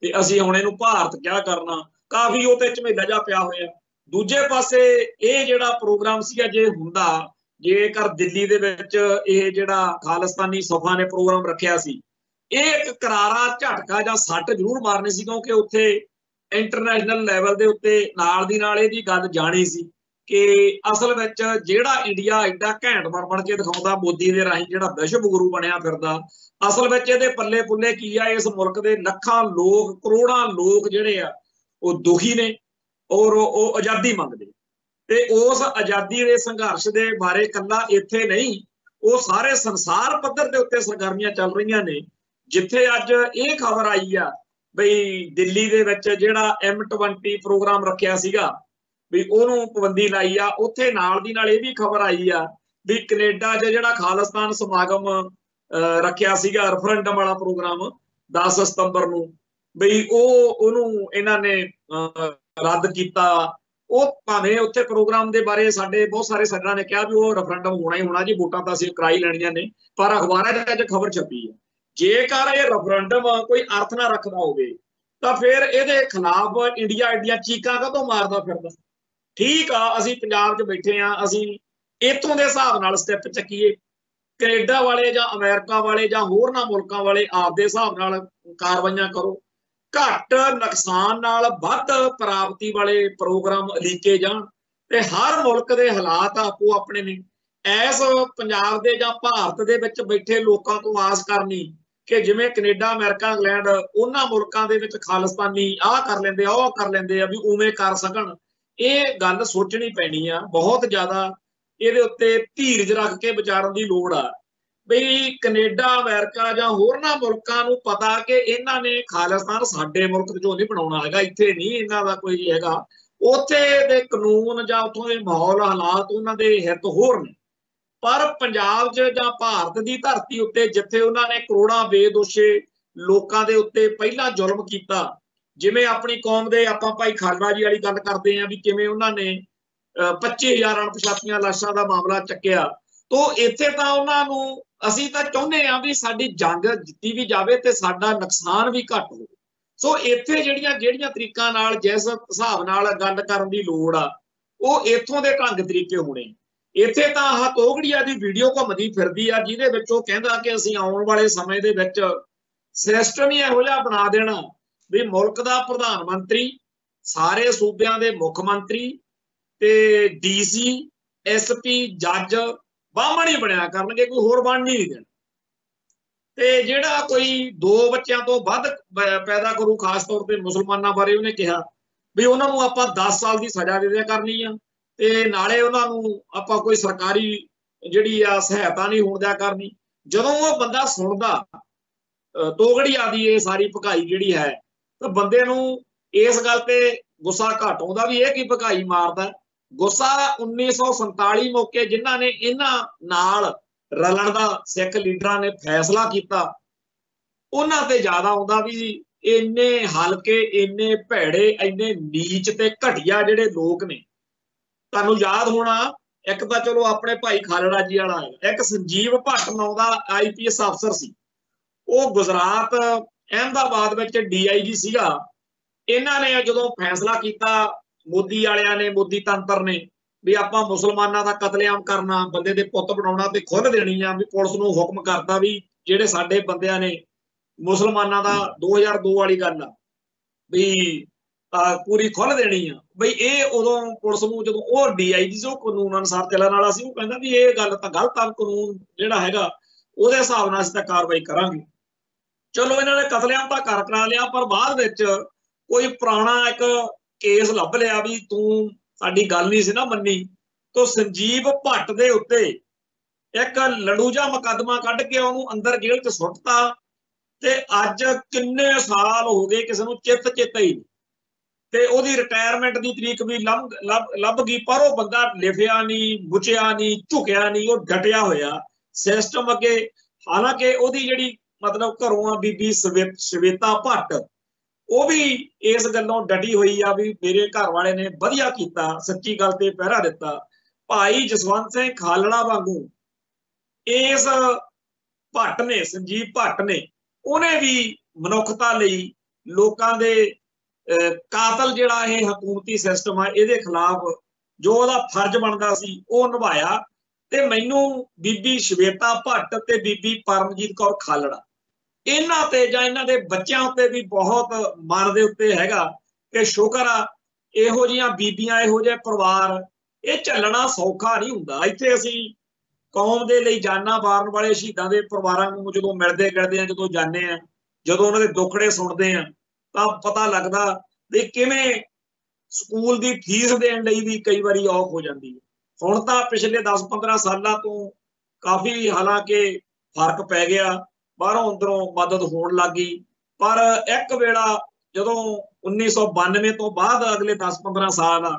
ਤੇ ਅਸੀਂ ਹੁਣ ਇਹਨੂੰ ਭਾਰਤ ਕਿਹਾ ਕਰਨਾ। ਕਾਫੀ ਉਹ ਤੇ ਝਮੇਲਾ ਜਿਹਾ ਪਿਆ ਹੋਇਆ। ਦੂਜੇ ਪਾਸੇ ਇਹ ਜਿਹੜਾ ਪ੍ਰੋਗਰਾਮ ਸੀਗਾ, ਜੇ ਹੁੰਦਾ, ਜੇਕਰ ਦਿੱਲੀ ਦੇ ਵਿੱਚ ਇਹ ਜਿਹੜਾ ਖਾਲਿਸਤਾਨੀ ਸਭਾ ਨੇ ਪ੍ਰੋਗਰਾਮ ਰੱਖਿਆ ਸੀ, ਇਹ ਇੱਕ ਕਰਾਰਾ ਝਟਕਾ ਜਾਂ ਸੱਟ ਜ਼ਰੂਰ ਮਾਰਨੀ ਸੀ, ਕਿਉਂਕਿ ਉੱਥੇ ਇੰਟਰਨੈਸ਼ਨਲ ਲੈਵਲ ਦੇ ਉੱਤੇ ਨਾਲ ਦੀ ਨਾਲ ਇਹਦੀ ਗੱਲ ਜਾਣੀ ਸੀ ਕਿ ਅਸਲ ਵਿੱਚ ਜਿਹੜਾ ਇੰਡੀਆ ਐਡਾ ਘੈਂਟ ਬਣ ਕੇ ਦਿਖਾਉਂਦਾ ਮੋਦੀ ਦੇ ਰਾਹੀਂ, ਜਿਹੜਾ ਵਿਸ਼ਵ ਗੁਰੂ ਬਣਿਆ ਫਿਰਦਾ, ਅਸਲ ਵਿੱਚ ਇਹਦੇ ਪੱਲੇ ਪੁੱਲੇ ਕੀ ਆ। ਇਸ ਮੁਲਕ ਦੇ ਲੱਖਾਂ ਲੋਕ, ਕਰੋੜਾਂ ਲੋਕ ਜਿਹੜੇ ਆ ਉਹ ਦੁਖੀ ਨੇ ਔਰ ਉਹ ਆਜ਼ਾਦੀ ਮੰਗਦੇ, ਤੇ ਉਸ ਆਜ਼ਾਦੀ ਦੇ ਸੰਘਰਸ਼ ਦੇ ਬਾਰੇ ਇਕੱਲਾ ਇੱਥੇ ਨਹੀਂ, ਉਹ ਸਾਰੇ ਸੰਸਾਰ ਪੱਧਰ ਦੇ ਉੱਤੇ ਸਰਗਰਮੀਆਂ ਚੱਲ ਰਹੀਆਂ ਨੇ। ਜਿੱਥੇ ਅੱਜ ਇਹ ਖਬਰ ਆਈ ਆ ਬਈ ਦਿੱਲੀ ਦੇ ਵਿੱਚ ਜਿਹੜਾ M20 ਪ੍ਰੋਗਰਾਮ ਰੱਖਿਆ ਸੀਗਾ ਵੀ ਉਹਨੂੰ ਪਾਬੰਦੀ ਲਾਈ ਆ, ਉੱਥੇ ਨਾਲ ਦੀ ਨਾਲ ਇਹ ਵੀ ਖਬਰ ਆਈ ਆ ਵੀ ਕੈਨੇਡਾ 'ਚ ਜਿਹੜਾ ਖਾਲਿਸਤਾਨ ਸਮਾਗਮ ਰੱਖਿਆ ਸੀਗਾ, ਰੈਫਰੈਂਡਮ ਵਾਲਾ ਪ੍ਰੋਗਰਾਮ 10 ਸਤੰਬਰ ਨੂੰ, ਬਈ ਉਹਨੂੰ ਇਹਨਾਂ ਨੇ ਰੱਦ ਕੀਤਾ। ਉਹ ਭਾਵੇਂ ਉੱਥੇ ਪ੍ਰੋਗਰਾਮ ਦੇ ਬਾਰੇ ਸਾਡੇ ਬਹੁਤ ਸਾਰੇ ਸੱਜਣਾਂ ਨੇ ਕਿਹਾ ਵੀ ਉਹ ਰੈਫਰੈਂਡਮ ਹੋਣਾ ਹੀ ਹੋਣਾ ਜੀ, ਵੋਟਾਂ ਤਾਂ ਅਸੀਂ ਕਰਾਈ ਲੈਣੀਆਂ ਨੇ, ਪਰ ਅਖਬਾਰਾਂ ਦੇ ਵਿੱਚ ਖਬਰ ਛਪੀ ਹੈ। ਜੇਕਰ ਇਹ ਰੈਫਰੈਂਡਮ ਕੋਈ ਅਰਥ ਨਾ ਰੱਖਦਾ ਹੋਵੇ ਤਾਂ ਫਿਰ ਇਹਦੇ ਖਿਲਾਫ ਇੰਡੀਆ ਐਡੀਆਂ ਚੀਕਾਂ ਕਾਹਤੋਂ ਮਾਰਦਾ ਫਿਰਦਾ। ਠੀਕ ਆ, ਅਸੀਂ ਪੰਜਾਬ 'ਚ ਬੈਠੇ ਆ, ਅਸੀਂ ਇੱਥੋਂ ਦੇ ਹਿਸਾਬ ਨਾਲ ਸਟੈਪ ਚੱਕੀਏ, ਕੈਨੇਡਾ ਵਾਲੇ ਜਾਂ ਅਮਰੀਕਾ ਵਾਲੇ ਜਾਂ ਹੋਰਨਾਂ ਮੁਲਕਾਂ ਵਾਲੇ ਆਪਦੇ ਹਿਸਾਬ ਨਾਲ ਕਾਰਵਾਈਆਂ ਕਰੋ। ਘੱਟ ਨੁਕਸਾਨ ਨਾਲ ਵੱਧ ਪ੍ਰਾਪਤੀ ਵਾਲੇ ਪ੍ਰੋਗਰਾਮ ਲਿਖੇ ਜਾਣ, ਤੇ ਹਰ ਮੁਲਕ ਦੇ ਹਾਲਾਤ ਆਪੋ ਆਪਣੇ ਨੇ। ਇਸ ਪੰਜਾਬ ਦੇ ਜਾਂ ਭਾਰਤ ਦੇ ਵਿੱਚ ਬੈਠੇ ਲੋਕਾਂ ਤੋਂ ਆਸ ਕਰਨੀ ਕਿ ਜਿਵੇਂ ਕੈਨੇਡਾ, ਅਮਰੀਕਾ, ਇੰਗਲੈਂਡ, ਉਹਨਾਂ ਮੁਲਕਾਂ ਦੇ ਵਿੱਚ ਖਾਲਿਸਤਾਨੀ ਆਹ ਕਰ ਲੈਂਦੇ ਆ, ਉਹ ਕਰ ਲੈਂਦੇ ਆ, ਵੀ ਉਵੇਂ ਕਰ ਸਕਣ, ਇਹ ਗੱਲ ਸੋਚਣੀ ਪੈਣੀ ਆ। ਬਹੁਤ ਜ਼ਿਆਦਾ ਇਹਦੇ ਉੱਤੇ ਧੀਰਜ ਰੱਖ ਕੇ ਵਿਚਾਰਨ ਦੀ ਲੋੜ ਆ ਬਈ ਕੈਨੇਡਾ, ਅਮਰੀਕਾ ਜਾਂ ਹੋਰਨਾਂ ਮੁਲਕਾਂ ਨੂੰ ਪਤਾ ਕਿ ਇਹਨਾਂ ਨੇ ਖਾਲਿਸਤਾਨ ਸਾਡੇ ਮੁਲਕ 'ਚੋਂ ਨਹੀਂ ਬਣਾਉਣਾ ਹੈਗਾ, ਇੱਥੇ ਨਹੀਂ ਇਹਨਾਂ ਦਾ ਕੋਈ ਹੈਗਾ, ਉੱਥੇ ਦੇ ਕਾਨੂੰਨ ਜਾਂ ਉੱਥੋਂ ਦੇ ਮਾਹੌਲ ਹਾਲਾਤ ਉਹਨਾਂ ਦੇ ਹਿੱਤ ਹੋਰ ਨੇ। ਪਰ ਪੰਜਾਬ 'ਚ ਜਾਂ ਭਾਰਤ ਦੀ ਧਰਤੀ ਉੱਤੇ ਜਿੱਥੇ ਉਹਨਾਂ ਨੇ ਕਰੋੜਾਂ ਬੇਦੋਸ਼ੇ ਲੋਕਾਂ ਦੇ ਉੱਤੇ ਪਹਿਲਾਂ ਜ਼ੁਲਮ ਕੀਤਾ, ਜਿਵੇਂ ਆਪਣੀ ਕੌਮ ਦੇ ਆਪਾਂ ਭਾਈ ਖਾਲੜਾ ਜੀ ਵਾਲੀ ਗੱਲ ਕਰਦੇ ਹਾਂ ਵੀ ਕਿਵੇਂ ਉਹਨਾਂ ਨੇ 25,000 ਅਣਪਛਾਤੀਆਂ ਲਾਸ਼ਾਂ ਦਾ ਮਾਮਲਾ ਚੱਕਿਆ, ਤੋਂ ਇੱਥੇ ਤਾਂ ਉਹਨਾਂ ਨੂੰ ਅਸੀਂ ਤਾਂ ਚਾਹੁੰਦੇ ਹਾਂ ਵੀ ਸਾਡੀ ਜੰਗ ਜਿੱਤੀ ਵੀ ਜਾਵੇ ਤੇ ਸਾਡਾ ਨੁਕਸਾਨ ਵੀ ਘੱਟ ਹੋਵੇ। ਸੋ ਇੱਥੇ ਜਿਹੜੀਆਂ ਤਰੀਕਾਂ ਨਾਲ ਜਿਸ ਹਿਸਾਬ ਨਾਲ ਗੱਲ ਕਰਨ ਦੀ ਲੋੜ ਆ, ਉਹ ਇੱਥੋਂ ਦੇ ਢੰਗ ਤਰੀਕੇ ਹੋਣੇ। ਇੱਥੇ ਤਾਂ ਆਹ ਤੋਗੜੀਆ ਦੀ ਵੀਡੀਓ ਘੁੰਮਦੀ ਫਿਰਦੀ ਆ ਜਿਹਦੇ ਵਿੱਚ ਉਹ ਕਹਿੰਦਾ ਕਿ ਅਸੀਂ ਆਉਣ ਵਾਲੇ ਸਮੇਂ ਦੇ ਵਿੱਚ ਸਿਸਟਮ ਹੀ ਇਹੋ ਜਿਹਾ ਬਣਾ ਦੇਣਾ ਵੀ ਮੁਲਕ ਦਾ ਪ੍ਰਧਾਨ ਮੰਤਰੀ, ਸਾਰੇ ਸੂਬਿਆਂ ਦੇ ਮੁੱਖ ਮੰਤਰੀ ਤੇ ਡੀਸੀ, ਐਸਪੀ, ਜੱਜ ਬਾਹਮਣ ਹੀ ਬਣਿਆ ਕਰਨਗੇ, ਕੋਈ ਹੋਰ ਬਣ ਨਹੀਂ ਦੇਣਾ। ਤੇ ਜਿਹੜਾ ਕੋਈ 2 ਬੱਚਿਆਂ ਤੋਂ ਵੱਧ ਪੈਦਾ ਕਰੂ, ਖਾਸ ਤੌਰ ਤੇ ਮੁਸਲਮਾਨਾਂ ਬਾਰੇ ਉਹਨੇ ਕਿਹਾ ਵੀ ਉਹਨਾਂ ਨੂੰ ਆਪਾਂ 10 ਸਾਲ ਦੀ ਸਜ਼ਾ ਦੇ ਦਿਆ ਕਰਨੀ ਆ ਤੇ ਨਾਲੇ ਉਹਨਾਂ ਨੂੰ ਆਪਾਂ ਕੋਈ ਸਰਕਾਰੀ ਜਿਹੜੀ ਆ ਸਹਾਇਤਾ ਨਹੀਂ ਹੋਣ ਦਿਆ ਕਰਨੀ। ਜਦੋਂ ਉਹ ਬੰਦਾ ਸੁਣਦਾ ਤੋਗੜੀਆ ਦੀ ਇਹ ਸਾਰੀ ਭਕਾਈ ਜਿਹੜੀ ਹੈ, ਤਾਂ ਬੰਦੇ ਨੂੰ ਇਸ ਗੱਲ ਤੇ ਗੁੱਸਾ ਘੱਟ ਆਉਂਦਾ ਵੀ ਇਹ ਕੀ ਭਕਾਈ ਮਾਰਦਾ। ਗੁੱਸਾ 1947 ਮੌਕੇ ਜਿਨ੍ਹਾਂ ਨੇ ਇਹਨਾਂ ਨਾਲ ਰਲਣ ਦਾ ਸਿੱਖ ਲੀਡਰਾਂ ਨੇ ਫੈਸਲਾ ਕੀਤਾ, ਉਹਨਾਂ ਤੇ ਜ਼ਿਆਦਾ ਆਉਂਦਾ ਵੀ ਇੰਨੇ ਹਲਕੇ, ਇੰਨੇ ਭੈੜੇ, ਇੰਨੇ ਨੀਚ ਤੇ ਘਟੀਆ ਜਿਹੜੇ ਲੋਕ ਨੇ। ਤੁਹਾਨੂੰ ਯਾਦ ਹੋਣਾ, ਇੱਕ ਤਾਂ ਚਲੋ ਆਪਣੇ ਭਾਈ ਖਾਲੜਾ ਜੀ ਵਾਲਾ ਹੈ, ਇੱਕ ਸੰਜੀਵ ਭੱਟ ਨਾਂ ਦਾ IPS ਅਫਸਰ ਸੀ, ਉਹ ਗੁਜਰਾਤ ਅਹਿਮਦਾਬਾਦ ਵਿੱਚ DIG ਸੀਗਾ। ਇਹਨਾਂ ਨੇ ਜਦੋਂ ਫੈਸਲਾ ਕੀਤਾ ਮੋਦੀ ਵਾਲਿਆਂ ਨੇ, ਮੋਦੀ ਤੰਤਰ ਨੇ, ਵੀ ਆਪਾਂ ਮੁਸਲਮਾਨਾਂ ਦਾ ਕਤਲੇਆਮ ਕਰਨਾ, ਬੰਦੇ ਦੇ ਪੁੱਤ ਬਣਾਉਣਾ ਤੇ ਖੁੱਲ੍ਹ ਦੇਣੀ ਆ, ਵੀ ਪੁਲਿਸ ਨੂੰ ਹੁਕਮ ਕਰਤਾ ਵੀ ਜਿਹੜੇ ਸਾਡੇ ਬੰਦਿਆਂ ਨੇ ਮੁਸਲਮਾਨਾਂ ਦਾ 2002 ਵਾਲੀ ਗੱਲ ਆ ਵੀ ਪੂਰੀ ਖੁੱਲ੍ਹ ਦੇਣੀ ਆ ਬਈ। ਇਹ ਉਦੋਂ ਪੁਲਿਸ ਨੂੰ ਜਦੋਂ ਉਹ DIG ਸੀ, ਉਹ ਕਾਨੂੰਨ ਅਨੁਸਾਰ ਚੱਲਣ ਵਾਲਾ ਸੀ, ਉਹ ਕਹਿੰਦਾ ਵੀ ਇਹ ਗੱਲ ਤਾਂ ਗਲਤ ਆ, ਕਾਨੂੰਨ ਜਿਹੜਾ ਹੈਗਾ ਉਹਦੇ ਹਿਸਾਬ ਨਾਲ ਅਸੀਂ ਤਾਂ ਕਾਰਵਾਈ ਕਰਾਂਗੇ। ਚਲੋ ਇਹਨਾਂ ਨੇ ਕਤਲੇਆਮ ਤਾਂ ਕਰਾ ਲਿਆ, ਪਰ ਬਾਅਦ ਵਿੱਚ ਕੋਈ ਪੁਰਾਣਾ ਇੱਕ ਕੇਸ ਲੱਭ ਲਿਆ ਵੀ ਤੂੰ ਸਾਡੀ ਗੱਲ ਨਹੀਂ ਸੀ ਨਾ ਮੰਨੀ, ਤੋਂ ਸੰਜੀਵ ਭੱਟ ਦੇ ਉੱਤੇ ਇੱਕ ਲੜੂ ਜਿਹਾ ਮੁਕੱਦਮਾ ਕੱਢ ਕੇ ਉਹਨੂੰ ਅੰਦਰ ਜੇਲ੍ਹ 'ਚ ਸੁੱਟਤਾ। ਤੇ ਅੱਜ ਕਿੰਨੇ ਸਾਲ ਹੋ ਗਏ ਕਿਸੇ ਨੂੰ ਚੇਤਾ ਹੀ ਨਹੀਂ, ਤੇ ਉਹਦੀ ਰਿਟਾਇਰਮੈਂਟ ਦੀ ਤਰੀਕ ਵੀ ਲੱਭ ਗਈ, ਪਰ ਉਹ ਬੰਦਾ ਲਿਖਿਆ ਨਹੀਂ, ਬੁਝਿਆ ਨਹੀਂ, ਝੁਕਿਆ ਨਹੀਂ, ਉਹ ਡਟਿਆ ਹੋਇਆ ਸਿਸਟਮ ਅੱਗੇ। ਹਾਲਾਂਕਿ ਉਹਦੀ ਜਿਹੜੀ ਮਤਲਬ ਘਰੋਂ ਆ ਬੀਬੀ ਸ਼ਵੇਤਾ ਭੱਟ, ਉਹ ਵੀ ਇਸ ਗੱਲੋਂ ਡਟੀ ਹੋਈ ਆ ਵੀ ਮੇਰੇ ਘਰ ਵਾਲੇ ਨੇ ਵਧੀਆ ਕੀਤਾ, ਸੱਚੀ ਗੱਲ ਤੇ ਪਹਿਰਾ ਦਿੱਤਾ। ਭਾਈ ਜਸਵੰਤ ਸਿੰਘ ਖਾਲੜਾ ਵਾਂਗੂ ਇਸ ਭੱਟ ਨੇ, ਸੰਜੀਵ ਭੱਟ ਨੇ, ਉਹਨੇ ਵੀ ਮਨੁੱਖਤਾ ਲਈ ਲੋਕਾਂ ਦੇ ਕਾਤਲ ਜਿਹੜਾ ਇਹ ਹਕੂਮਤੀ ਸਿਸਟਮ ਆ ਇਹਦੇ ਖਿਲਾਫ ਜੋ ਉਹਦਾ ਫਰਜ਼ ਬਣਦਾ ਸੀ ਉਹ ਨਿਭਾਇਆ। ਤੇ ਮੈਨੂੰ ਬੀਬੀ ਸ਼ਵੇਤਾ ਭੱਟ ਤੇ ਬੀਬੀ ਪਰਮਜੀਤ ਕੌਰ ਖਾਲੜਾ, ਇਹਨਾਂ ਤੇ ਜਾਂ ਇਹਨਾਂ ਦੇ ਬੱਚਿਆਂ ਉੱਤੇ ਵੀ ਬਹੁਤ ਮਨ ਦੇ ਉੱਤੇ ਹੈਗਾ ਕਿ ਸ਼ੁਕਰ ਆ ਇਹੋ ਜਿਹੀਆਂ ਬੀਬੀਆਂ, ਇਹੋ ਜਿਹੇ ਪਰਿਵਾਰ, ਇਹ ਝੱਲਣਾ ਸੌਖਾ ਨਹੀਂ ਹੁੰਦਾ। ਇੱਥੇ ਅਸੀਂ ਕੌਮ ਦੇ ਲਈ ਜਾਨਾਂ ਵਾਰਨ ਵਾਲੇ ਸ਼ਹੀਦਾਂ ਦੇ ਪਰਿਵਾਰਾਂ ਨੂੰ ਜਦੋਂ ਮਿਲਦੇ ਗਿਲਦੇ ਆ, ਜਦੋਂ ਜਾਂਦੇ ਆ, ਜਦੋਂ ਉਹਨਾਂ ਦੇ ਦੁੱਖੜੇ ਸੁਣਦੇ ਆ, ਤਾਂ ਪਤਾ ਲੱਗਦਾ ਵੀ ਕਿਵੇਂ ਸਕੂਲ ਦੀ ਫੀਸ ਦੇਣ ਲਈ ਵੀ ਕਈ ਵਾਰੀ ਔਖ ਹੋ ਜਾਂਦੀ ਹੈ। ਹੁਣ ਤਾਂ ਪਿਛਲੇ 10-15 ਸਾਲਾਂ ਤੋਂ ਕਾਫੀ ਹਾਲਾਂਕਿ ਫਰਕ ਪੈ ਗਿਆ, ਬਾਹਰੋਂ ਅੰਦਰੋਂ ਮਦਦ ਹੋਣ ਲੱਗ ਗਈ, ਪਰ ਇੱਕ ਵੇਲਾ ਜਦੋਂ 1992 ਤੋਂ ਬਾਅਦ ਅਗਲੇ 10-15 ਸਾਲ ਆ,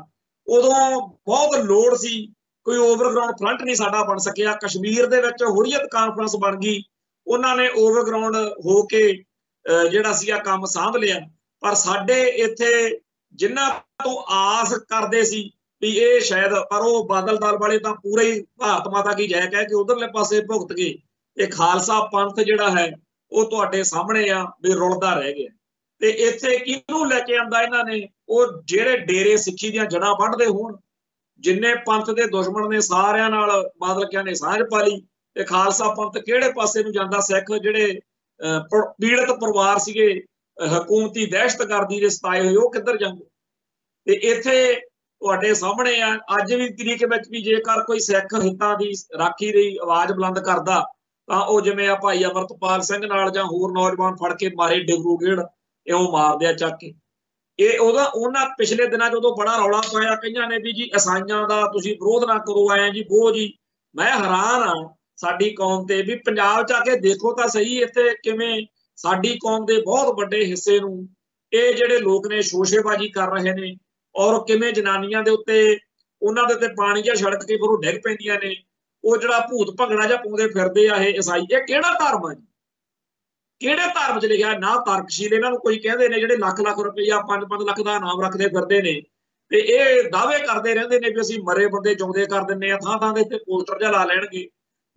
ਉਦੋਂ ਬਹੁਤ ਲੋੜ ਸੀ, ਕੋਈ ਓਵਰਗਰਾਊਂਡ ਫਰੰਟ ਨਹੀਂ ਸਾਡਾ ਬਣ ਸਕਿਆ। ਕਸ਼ਮੀਰ ਦੇ ਵਿੱਚ ਹੁਰੀਅਤ ਕਾਨਫਰੰਸ ਬਣ ਗਈ, ਉਹਨਾਂ ਨੇ ਓਵਰਗਰਾਊਂਡ ਹੋ ਕੇ ਜਿਹੜਾ ਸੀਗਾ ਕੰਮ ਸਾਂਭ ਲਿਆ। ਪਰ ਸਾਡੇ ਇੱਥੇ ਜਿਨ੍ਹਾਂ ਤੋਂ ਆਸ ਕਰਦੇ ਸੀ ਵੀ ਇਹ ਸ਼ਾਇਦ, ਪਰ ਉਹ ਬਾਦਲ ਦਲ ਵਾਲੇ ਤਾਂ ਪੂਰਾ ਹੀ ਭਾਰਤ ਮਾਤਾ ਕੀ ਜੈ ਕਹਿ ਕੇ ਉਧਰਲੇ ਪਾਸੇ ਭੁਗਤ ਗਏ। ਇਹ ਖਾਲਸਾ ਪੰਥ ਜਿਹੜਾ ਹੈ ਉਹ ਤੁਹਾਡੇ ਸਾਹਮਣੇ ਆ ਵੀ ਰੁਲਦਾ ਰਹਿ ਗਿਆ। ਤੇ ਇੱਥੇ ਕਿਹਨੂੰ ਲੈ ਕੇ ਆਂਦਾ ਇਹਨਾਂ ਨੇ? ਉਹ ਜਿਹੜੇ ਡੇਰੇ ਸਿੱਖੀ ਦੀਆਂ ਜੜ੍ਹਾਂ ਵੱਢਦੇ ਹੋਣ, ਜਿੰਨੇ ਪੰਥ ਦੇ ਦੁਸ਼ਮਣ ਨੇ ਸਾਰਿਆਂ ਨਾਲ ਬਾਦਲ ਕਿਆਂ ਨੇ ਸਾਂਝ ਪਾ ਲਈ। ਤੇ ਖਾਲਸਾ ਪੰਥ ਕਿਹੜੇ ਪਾਸੇ ਨੂੰ ਜਾਂਦਾ? ਸਿੱਖ ਜਿਹੜੇ ਪੀੜਤ ਪਰਿਵਾਰ ਸੀਗੇ, ਹਕੂਮਤੀ ਦਹਿਸ਼ਤਗਰਦੀ ਦੇ ਸਤਾਏ ਹੋਏ, ਉਹ ਕਿੱਧਰ ਜਾਂਦੇ? ਤੇ ਇੱਥੇ ਤੁਹਾਡੇ ਸਾਹਮਣੇ ਆ ਅੱਜ ਵੀ ਤਰੀਕ ਵਿੱਚ ਵੀ ਜੇਕਰ ਕੋਈ ਸਿੱਖ ਹਿੱਤਾਂ ਦੀ ਰਾਖੀ ਲਈ ਆਵਾਜ਼ ਬੁਲੰਦ ਕਰਦਾ ਤਾਂ ਉਹ ਜਿਵੇਂ ਆ ਭਾਈ ਅਮਰਤਪਾਲ ਸਿੰਘ ਨਾਲ ਜਾਂ ਹੋਰ ਨੌਜਵਾਨ ਫੜ ਕੇ ਮਾਰੇ ਡਿਬਰੂਗੜ੍ਹ, ਇਉਂ ਮਾਰਦੇ ਆ ਚੱਕ ਕੇ। ਇਹ ਉਹਨਾਂ ਪਿਛਲੇ ਦਿਨਾਂ 'ਚ ਉਦੋਂ ਬੜਾ ਰੌਲਾ ਪਾਇਆ, ਕਈਆਂ ਨੇ ਵੀ ਜੀ ਈਸਾਈਆਂ ਦਾ ਤੁਸੀਂ ਵਿਰੋਧ ਨਾ ਕਰੋ, ਆਏ ਜੀ ਬੋ ਜੀ। ਮੈਂ ਹੈਰਾਨ ਆ ਸਾਡੀ ਕੌਮ ਤੇ, ਵੀ ਪੰਜਾਬ 'ਚ ਆ ਕੇ ਦੇਖੋ ਤਾਂ ਸਹੀ ਇੱਥੇ ਕਿਵੇਂ ਸਾਡੀ ਕੌਮ ਦੇ ਬਹੁਤ ਵੱਡੇ ਹਿੱਸੇ ਨੂੰ ਇਹ ਜਿਹੜੇ ਲੋਕ ਨੇ ਸ਼ੋਸ਼ੇਬਾਜ਼ੀ ਕਰ ਰਹੇ ਨੇ। और किवें जनानियां दे उत्ते उन्हां दे उत्ते पानी जिहा छड़क के फिर वो डिग पैंदियां ने, वो जिहड़ा भूत भंगड़ा जिहा पाउंदे फिरदे आ इह ईसाई, इह किहड़ा धर्म है जी? किहड़े धर्म च लिखिआ? ना तरकशील इन्हां नूं कोई कहंदे ने जिहड़े ਲੱਖ ਲੱਖ रुपया 5-5 ਲੱਖ ਦਾ ਇਨਾਮ ਰੱਖਦੇ ਫਿਰਦੇ ਨੇ ਤੇ ਇਹ ਦਾਅਵੇ ਕਰਦੇ ਰਹਿੰਦੇ ਨੇ ਵੀ ਅਸੀਂ ਮਰੇ ਬੰਦੇ ਜਿਉਂਦੇ ਕਰ ਦਿੰਨੇ ਆ, ਥਾਂ ਥਾਂ ਦੇ ਉੱਤੇ ਪੋਸਟਰ ਜਿਹਾ ਲਾ ਲੈਣਗੇ